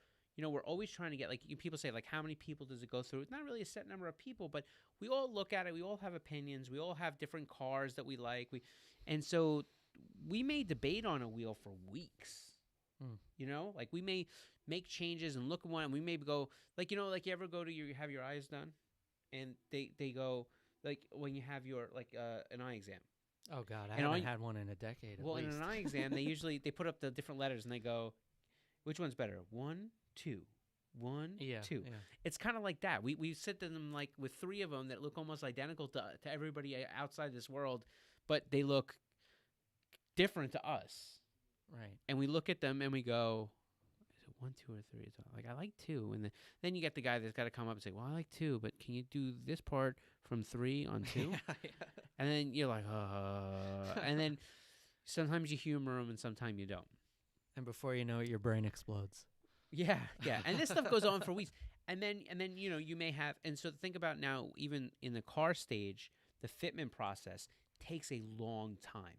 always trying to get, like, people say, like, how many people does it go through? It's not really a set number of people, but we all look at it. We all have opinions. We all have different cars that we like. And so we may debate on a wheel for weeks. Like we may make changes and look at one, and we may go, like, like you ever go to have your eyes done, and they go, like, when you have your, like, an eye exam. Oh God, I And haven't had one in a decade. Well, at in least. an eye exam, they put up the different letters and they go, which one's better? 1, 2, 1, yeah, 2. Yeah. It's kind of like that. We sit them like with 3 of them that look almost identical to everybody outside this world, but they look different to us. Right. And we look at them and we go, is it 1, 2, or 3? It's like, I like 2. And then you get the guy that's got to come up and say, well, I like 2, but can you do this part from 3 on 2? Yeah. And then you're like, and then sometimes you humor them and sometimes you don't. And before you know it, your brain explodes. Yeah. And this stuff goes on for weeks. And then you may have, and so think about now, even in the car stage, the fitment process takes a long time,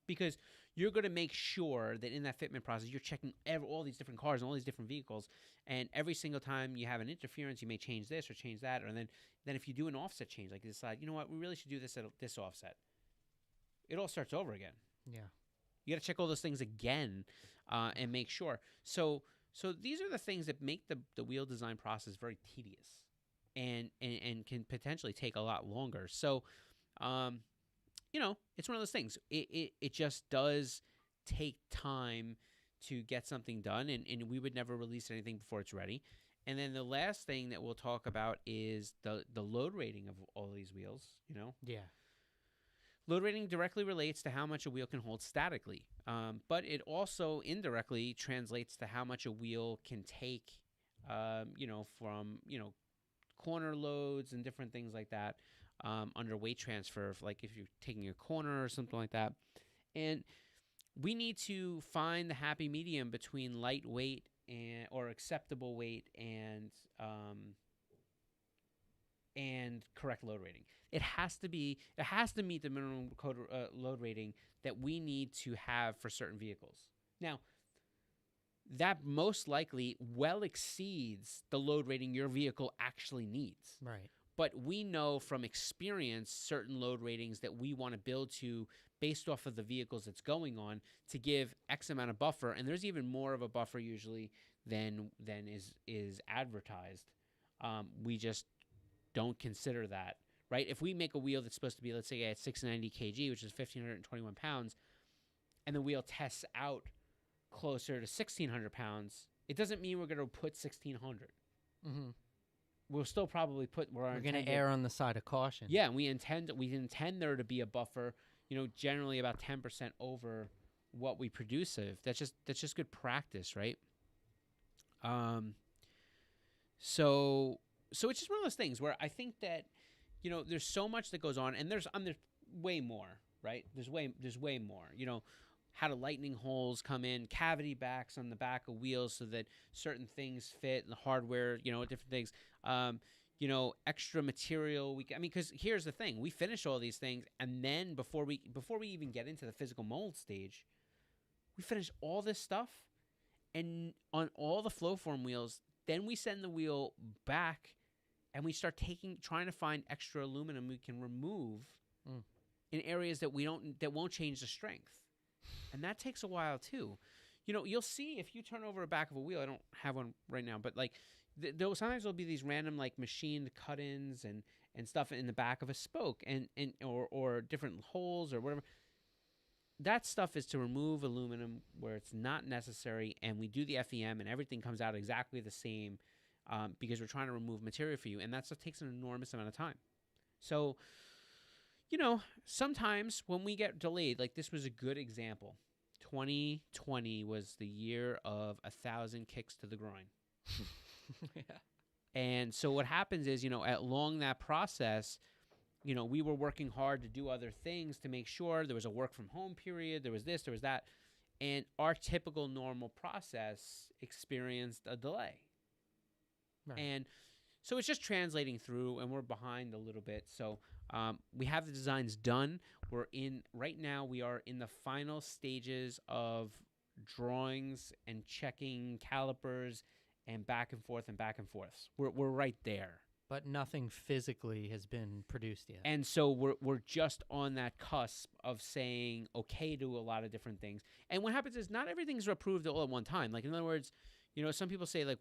because you're going to make sure that in that fitment process, you're checking all these different cars and all these different vehicles, and every single time you have an interference, you may change this or change that, or then if you do an offset change, like you decide, you know what, we really should do this at this offset, it all starts over again. Yeah. You got to check all those things again, and make sure. So these are the things that make the wheel design process very tedious, and can potentially take a lot longer. So, it's one of those things. It just does take time to get something done, and we would never release anything before it's ready. And then the last thing that we'll talk about is the load rating of all these wheels. Yeah. Load rating directly relates to how much a wheel can hold statically, but it also indirectly translates to how much a wheel can take, from corner loads and different things like that, under weight transfer, like if you're taking a corner or something like that. And we need to find the happy medium between lightweight or acceptable weight and correct load rating. It has to meet the minimum load rating that we need to have for certain vehicles. Now, that most likely well exceeds the load rating your vehicle actually needs. Right. But we know from experience certain load ratings that we want to build to based off of the vehicles it's going on to give X amount of buffer, and there's even more of a buffer usually than is advertised. We just don't consider that, right? If we make a wheel that's supposed to be, let's say, at 690 kg, which is 1,521 pounds, and the wheel tests out closer to 1,600 pounds, it doesn't mean we're going to put 1,600. Mm-hmm. We'll still probably put where we're going to err on the side of caution. Yeah, and we intend there to be a buffer, generally about 10% over what we produce of. That's just good practice, right? So it's just one of those things where I think that, there's so much that goes on, and there's way more, right? There's way more, how do lightning holes come in, cavity backs on the back of wheels so that certain things fit, and the hardware, different things, extra material. Because here's the thing: we finish all these things, and then before we even get into the physical mold stage, we finish all this stuff, And on all the flow form wheels, then we send the wheel back and we start trying to find extra aluminum we can remove Mm. in areas that won't change the strength. And that takes a while too. You'll see if you turn over a back of a wheel. I don't have one right now, but like sometimes there'll be these random like machined cut-ins and stuff in the back of a spoke and or different holes or whatever. That stuff is to remove aluminum where it's not necessary, and we do the FEM, and everything comes out exactly the same because we're trying to remove material for you, and that stuff takes an enormous amount of time. So, sometimes when we get delayed, like this was a good example. 2020 was the year of 1,000 kicks to the groin. Yeah. And so what happens is, along that process, we were working hard to do other things to make sure there was a work from home period, there was this, there was that, and our typical normal process experienced a delay. Right. And so it's just translating through, and we're behind a little bit. So we have the designs done. Right now we are in the final stages of drawings and checking calipers and back and forth and back and forth. We're right there. But nothing physically has been produced yet. And so we're just on that cusp of saying okay to a lot of different things. And what happens is not everything's approved all at one time. Like, in other words, some people say like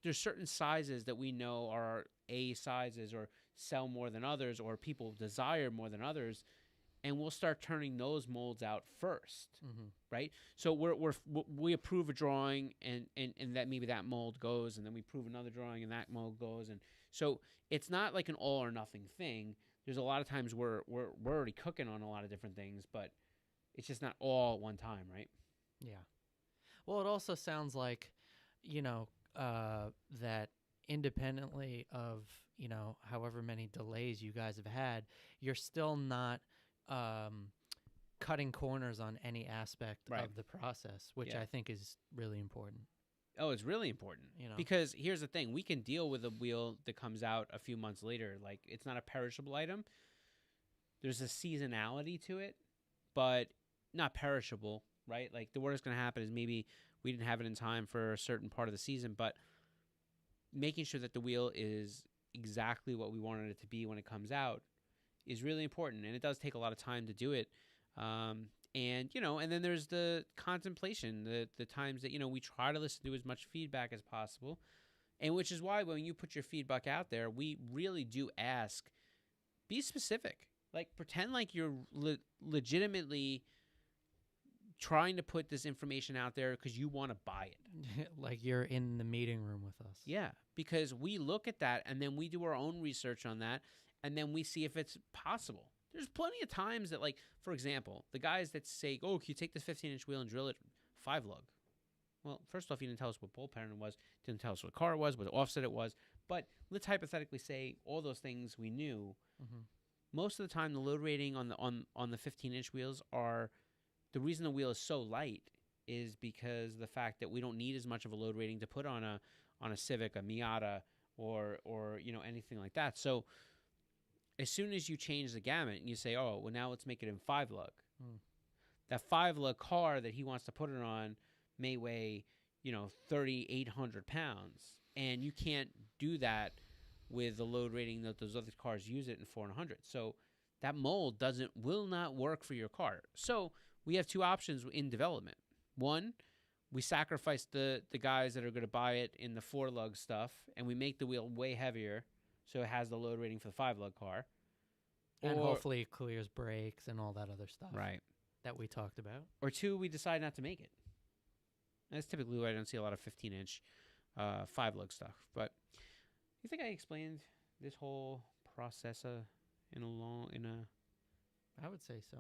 there's certain sizes that we know are A sizes or sell more than others or people desire more than others, and we'll start turning those molds out first, right? So we approve a drawing and that maybe that mold goes, and then we approve another drawing and that mold goes, and so it's not like an all or nothing thing. There's a lot of times we're already cooking on a lot of different things, but it's just not all at one time, right? Yeah. Well, it also sounds like, that independently of, however many delays you guys have had, you're still not cutting corners on any aspect Right. of the process, which Yeah. I think is really important. Oh, it's really important. Because here's the thing. We can deal with a wheel that comes out a few months later. Like, it's not a perishable item. There's a seasonality to it, but not perishable, right? Like, the worst going to happen is maybe we didn't have it in time for a certain part of the season, but making sure that the wheel is exactly what we wanted it to be when it comes out is really important. And it does take a lot of time to do it. And then there's the contemplation, the times that, we try to listen to as much feedback as possible. And which is why when you put your feedback out there, we really do ask, be specific. Like, pretend like you're legitimately trying to put this information out there because you want to buy it. Like you're in the meeting room with us. Yeah, because we look at that and then we do our own research on that, and then we see if it's possible. There's plenty of times that, like, for example, the guys that say, oh, can you take this 15-inch wheel and drill it 5-lug? Well, first off, you didn't tell us what ball pattern it was, didn't tell us what car it was, what offset it was. But let's hypothetically say all those things we knew. Mm-hmm. Most of the time, the load rating on the 15-inch wheels are, the reason the wheel is so light is because the fact that we don't need as much of a load rating to put on a Civic, a Miata, or anything like that. So as soon as you change the gamut and you say, oh, well, now let's make it in 5-lug. That 5-lug car that he wants to put it on may weigh, 3,800 pounds. And you can't do that with the load rating that those other cars use it in 400. So that mold will not work for your car. So we have two options in development. One, we sacrifice the guys that are going to buy it in the 4-lug stuff, and we make the wheel way heavier so it has the load rating for the 5-lug car. And hopefully it clears brakes and all that other stuff. Right. That we talked about. Or two, we decide not to make it. That's typically why I don't see a lot of 15-inch 5-lug stuff. But you think I explained this whole process I would say so.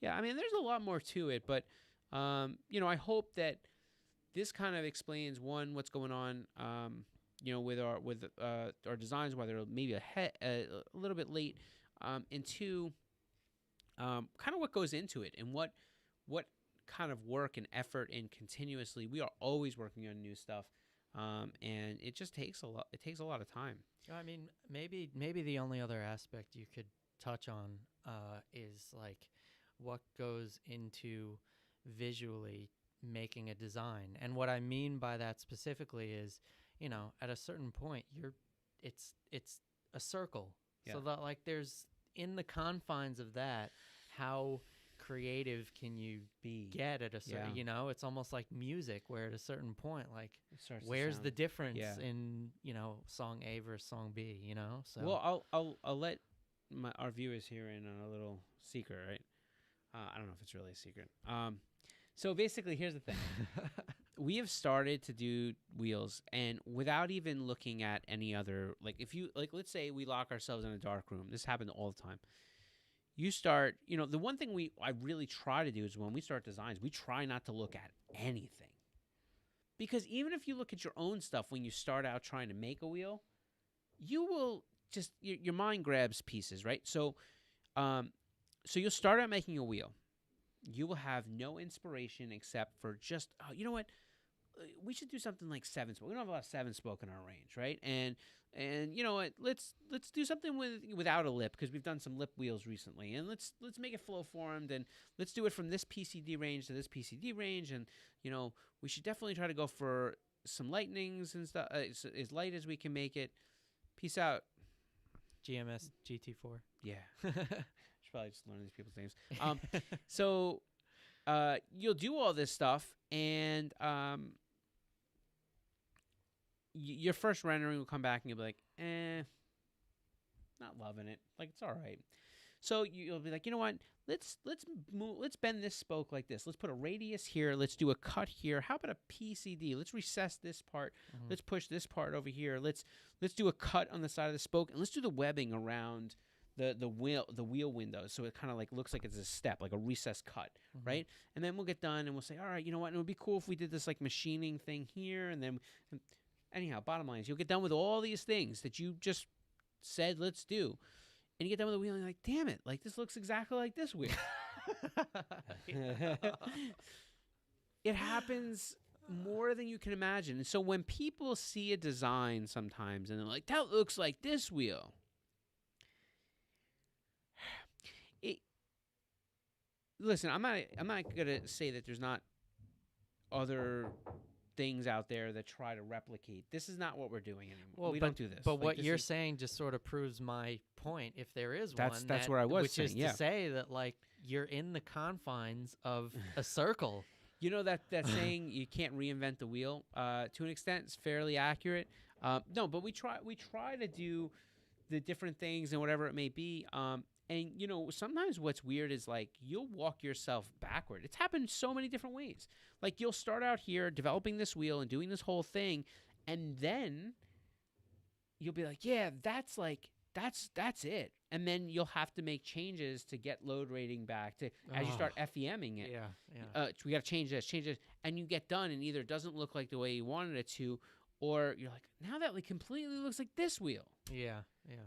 Yeah, I mean, there's a lot more to it, but I hope that this kind of explains, one, what's going on, with our designs, why they're maybe a little bit late, and two, kind of what goes into it and what kind of work and effort and continuously. We are always working on new stuff, and it just takes a lot. It takes a lot of time. I mean, maybe the only other aspect you could touch on is like what goes into visually making a design. And what I mean by that specifically is, at a certain point, it's a circle. Yeah. So that like there's in the confines of that, how creative can you get at a certain, it's almost like music where at a certain point, like It starts to where's sound- the difference yeah. in, song A versus song B, So Well, I'll let our viewers hear in on a little secret, right? I don't know if it's really a secret. So basically, here's the thing. We have started to do wheels, and without even looking at any other, like if you, like let's say we lock ourselves in a dark room. This happened all the time. You start, the one thing I really try to do is when we start designs, we try not to look at anything. Because even if you look at your own stuff when you start out trying to make a wheel, you will just, your mind grabs pieces, right? So you'll start out making a wheel. You will have no inspiration except for just, you know what? We should do something like 7-spoke. We don't have a lot of 7-spoke in our range, right? And you know what? Let's do something without a lip because we've done some lip wheels recently, and let's make it flow formed, and let's do it from this PCD range to this PCD range, and we should definitely try to go for some lightnings and stuff as light as we can make it. Peace out. GMS GT4. Yeah. Should probably just learn these people's names. So you'll do all this stuff, and your first rendering will come back, and you'll be like, not loving it. Like, it's all right. So you'll be like, you know what? Let's move. Let's bend this spoke like this. Let's put a radius here. Let's do a cut here. How about a PCD? Let's recess this part. Mhm. Let's push this part over here. Let's do a cut on the side of the spoke, and let's do the webbing around the wheel windows, so it kind of like looks like it's a step, like a recessed cut, Mhm. right? And then we'll get done, and we'll say, all right, you know what? And it would be cool if we did this like machining thing here, and then anyhow, bottom line is you'll get done with all these things that you just said let's do, and you get done with the wheel, and you're like, damn it, like this looks exactly like this wheel. It happens more than you can imagine. And so when people see a design sometimes, and they're like, that looks like this wheel. Listen, I'm not gonna say that there's not other things out there that try to replicate. This is not what we're doing anymore. Well, we don't do this. But Like, what this you're is- saying just sort of proves my point. If there is That's one, where I was which saying, is yeah. to say that like you're in the confines of a circle. You know that saying, you can't reinvent the wheel. To an extent, it's fairly accurate. No, but we try to do the different things and whatever it may be. And sometimes what's weird is like you'll walk yourself backward. It's happened so many different ways. Like you'll start out here developing this wheel and doing this whole thing, and then you'll be like, yeah, that's it. And then you'll have to make changes to get load rating back to as you start FEMing it. Yeah. We got to change this, and you get done, and either it doesn't look like the way you wanted it to, or you're like, now that like completely looks like this wheel. Yeah.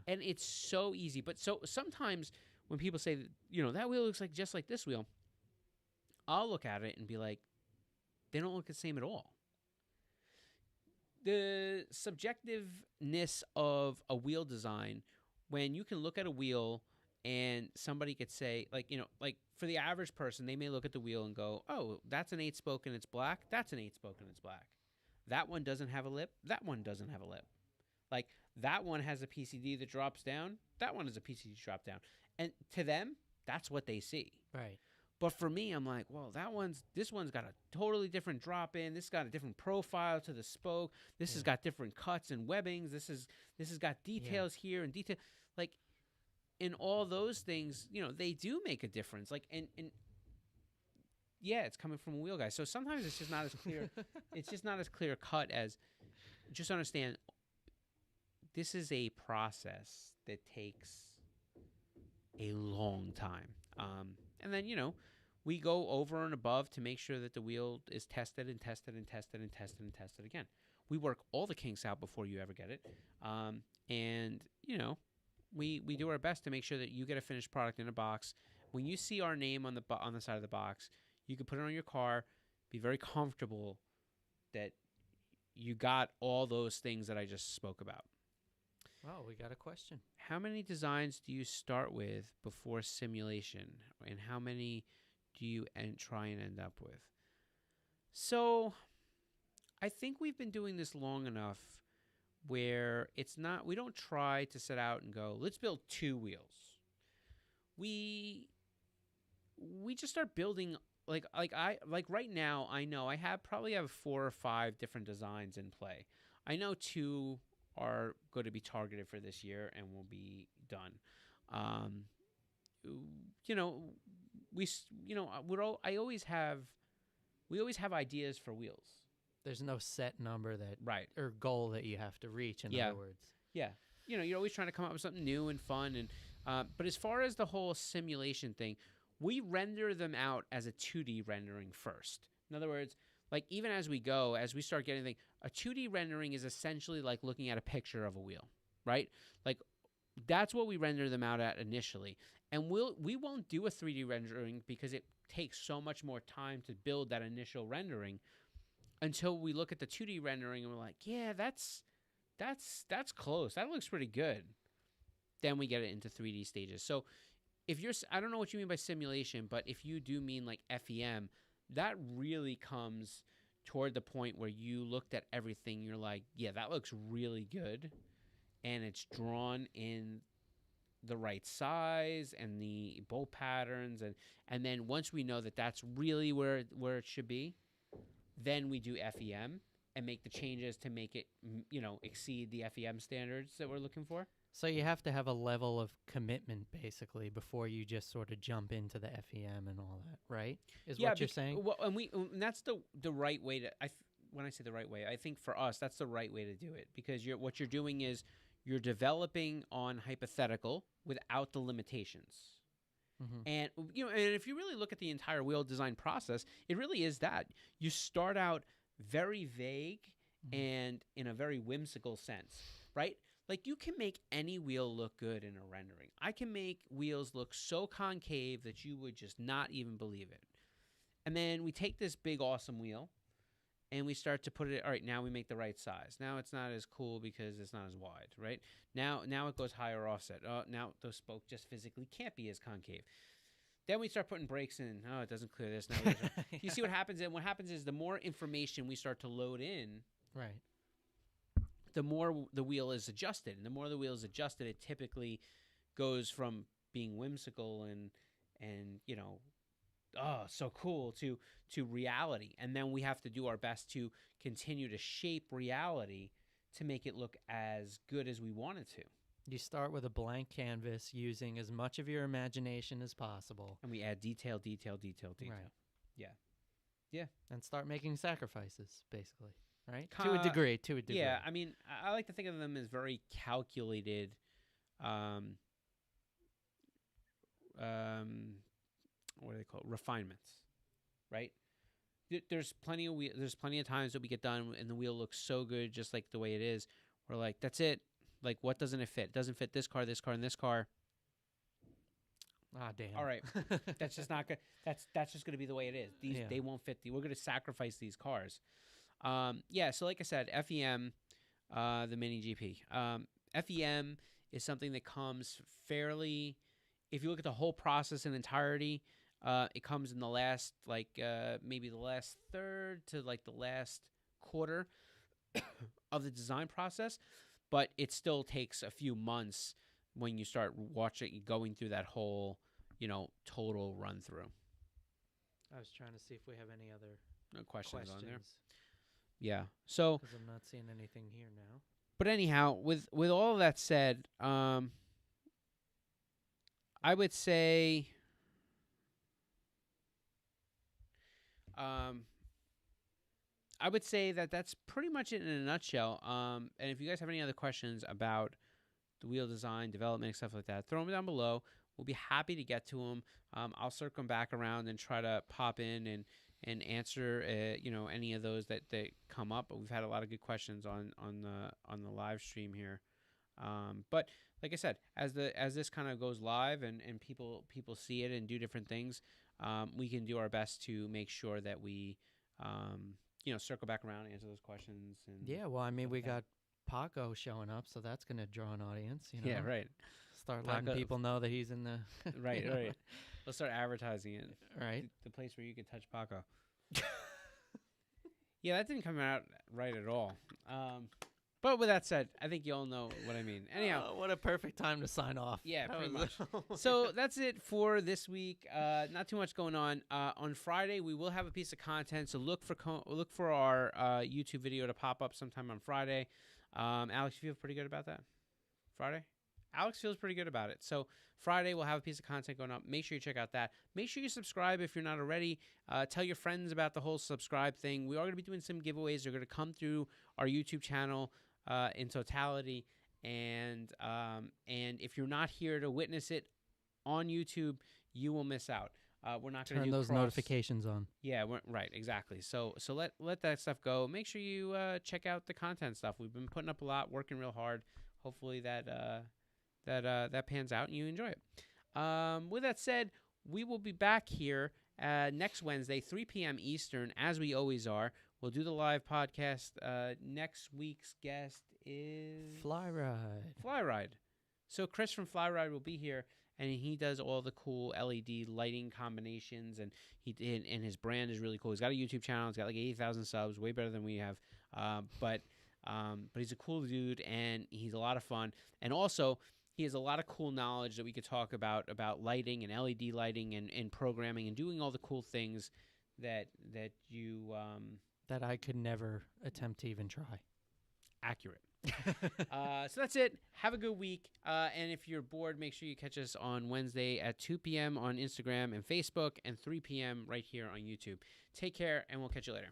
And it's so easy. But so sometimes when people say that, that wheel looks like just like this wheel, I'll look at it and be like, they don't look the same at all. The subjectiveness of a wheel design, when you can look at a wheel and somebody could say, like for the average person, they may look at the wheel and go, oh, that's an 8-spoke and it's black. That's an 8-spoke and it's black. That one doesn't have a lip. That one doesn't have a lip. Like that one has a PCD that drops down. That one has a PCD drop down. And to them, that's what they see. Right. But for me, I'm like, well, this one's got a totally different drop in. This got a different profile to the spoke. This has got different cuts and webbings. This has got details here and detail. Like in all those things, they do make a difference. Like and yeah, it's coming from a wheel guy. So sometimes it's just not as clear. It's just not as clear cut as just understand this is a process that takes a long time. And then, we go over and above to make sure that the wheel is tested and tested and tested and tested and tested again. We work all the kinks out before you ever get it. And, we do our best to make sure that you get a finished product in a box. When you see our name on the side of the box, you can put it on your car, be very comfortable that you got all those things that I just spoke about. Well, we got a question. How many designs do you start with before simulation, and how many do you try and end up with? So I think we've been doing this long enough where it's not, we don't try to set out and go, let's build 2 wheels. We just start building like right now. I know I probably have 4 or 5 different designs in play. I know 2 are going to be targeted for this year and will be done. Um, you know, I always have we always have ideas for wheels. There's no set number that Right. or goal that you have to reach. In Yeah. other words, Yeah. You're always trying to come up with something new and fun. And but as far as the whole simulation thing, we render them out as a 2D rendering first. In other words, like even as we go, as we start getting a 2D rendering is essentially like looking at a picture of a wheel, right? Like that's what we render them out at initially. And we won't do a 3D rendering because it takes so much more time to build that initial rendering until we look at the 2D rendering and we're like, yeah, that's close. That looks pretty good. Then we get it into 3D stages. So if you're, I don't know what you mean by simulation, but if you do mean like FEM, that really comes toward the point where you looked at everything, you're like, yeah, that looks really good, and it's drawn in the right size and the bolt patterns, and then once we know that that's really where it should be, then we do FEM and make the changes to make it exceed the FEM standards that we're looking for. so you have to have a level of commitment basically before you just sort of jump into the FEM and all that, right? Is what you're saying? Well, and that's the right way to. When I say the right way, I think for us that's the right way to do it, because what you're doing is you're developing on hypothetical without the limitations. Mm-hmm. And and if you really look at the entire wheel design process, it really is that you start out very vague and in a very whimsical sense, right? Like you can make any wheel look good in a rendering. I can make wheels look so concave that you would just not even believe it. And then we take this big awesome wheel and we start to put it, all right, now we make the right size. Now it's not as cool because it's not as wide, right? Now it goes higher offset. Now the spoke just physically can't be as concave. Then we start putting brakes in. Oh, it doesn't clear this. Now you see what happens? And what happens is the more information we start to load in, Right. the more the wheel is adjusted. And the more the wheel is adjusted, it typically goes from being whimsical and so cool to reality. And then we have to do our best to continue to shape reality to make it look as good as we want it to. You start with a blank canvas using as much of your imagination as possible. And we add detail. Right. Yeah. And start making sacrifices, basically, right? To a degree. Yeah, I mean, I like to think of them as very calculated what do they call it? Refinements, right? There's plenty of times that we get done and the wheel looks so good just like the way it is. We're like, that's it. Like, what doesn't it fit? It doesn't fit this car, and this car. Ah, damn. All right, that's just not good. That's just going to be the way it is. They won't fit. We're going to sacrifice these cars. So like I said, FEM, the Mini GP. FEM is something that comes fairly. If you look at the whole process in entirety, it comes in the last maybe the last third to like the last quarter of the design process, but it still takes a few months when you start going through that whole total run through. I was trying to see if we have any other questions on there. Yeah. So because I'm not seeing anything here now. But anyhow, with all of that said, I would say that that's pretty much it in a nutshell. And if you guys have any other questions about the wheel design, development, and stuff like that, throw them down below. We'll be happy to get to them. I'll circle back around and try to pop in and answer any of those that come up. But we've had a lot of good questions on the live stream here. But like I said, as this kind of goes live and people see it and do different things, we can do our best to make sure that we circle back around and answer those questions. And yeah, well, I mean, we got Paco showing up, so that's going to draw an audience. Yeah, right. Start letting people know that he's in the right. Let's start advertising it. Right. The place where you can touch Paco. Yeah, that didn't come out right at all. But with that said, I think you all know what I mean. Anyhow, what a perfect time to sign off. yeah, That pretty was- much. So that's it for this week. Not too much going on. On Friday, we will have a piece of content. So look for our YouTube video to pop up sometime on Friday. Alex, you feel pretty good about that? Friday? Alex feels pretty good about it. So Friday, we'll have a piece of content going up. Make sure you check out that. Make sure you subscribe if you're not already. Tell your friends about the whole subscribe thing. We are going to be doing some giveaways. They're going to come through our YouTube channel in totality. And if you're not here to witness it on YouTube, you will miss out. We're not going to Turn those notifications on. Yeah, right, exactly. So let that stuff go. Make sure you check out the content stuff. We've been putting up a lot, working real hard. Hopefully that pans out and you enjoy it. With that said, we will be back here next Wednesday, 3 p.m. Eastern, as we always are. We'll do the live podcast. Next week's guest is Fly Ride. Fly Ride. So Chris from Fly Ride will be here, and he does all the cool LED lighting combinations, and and his brand is really cool. He's got a YouTube channel. He's got like 80,000 subs, way better than we have. But he's a cool dude, and he's a lot of fun. And also, he has a lot of cool knowledge that we could talk about lighting and LED lighting and programming and doing all the cool things that you That I could never attempt to even try. accurate. So that's it. Have a good week. And if you're bored, make sure you catch us on Wednesday at 2 p.m. on Instagram and Facebook and 3 p.m. right here on YouTube. Take care, and we'll catch you later.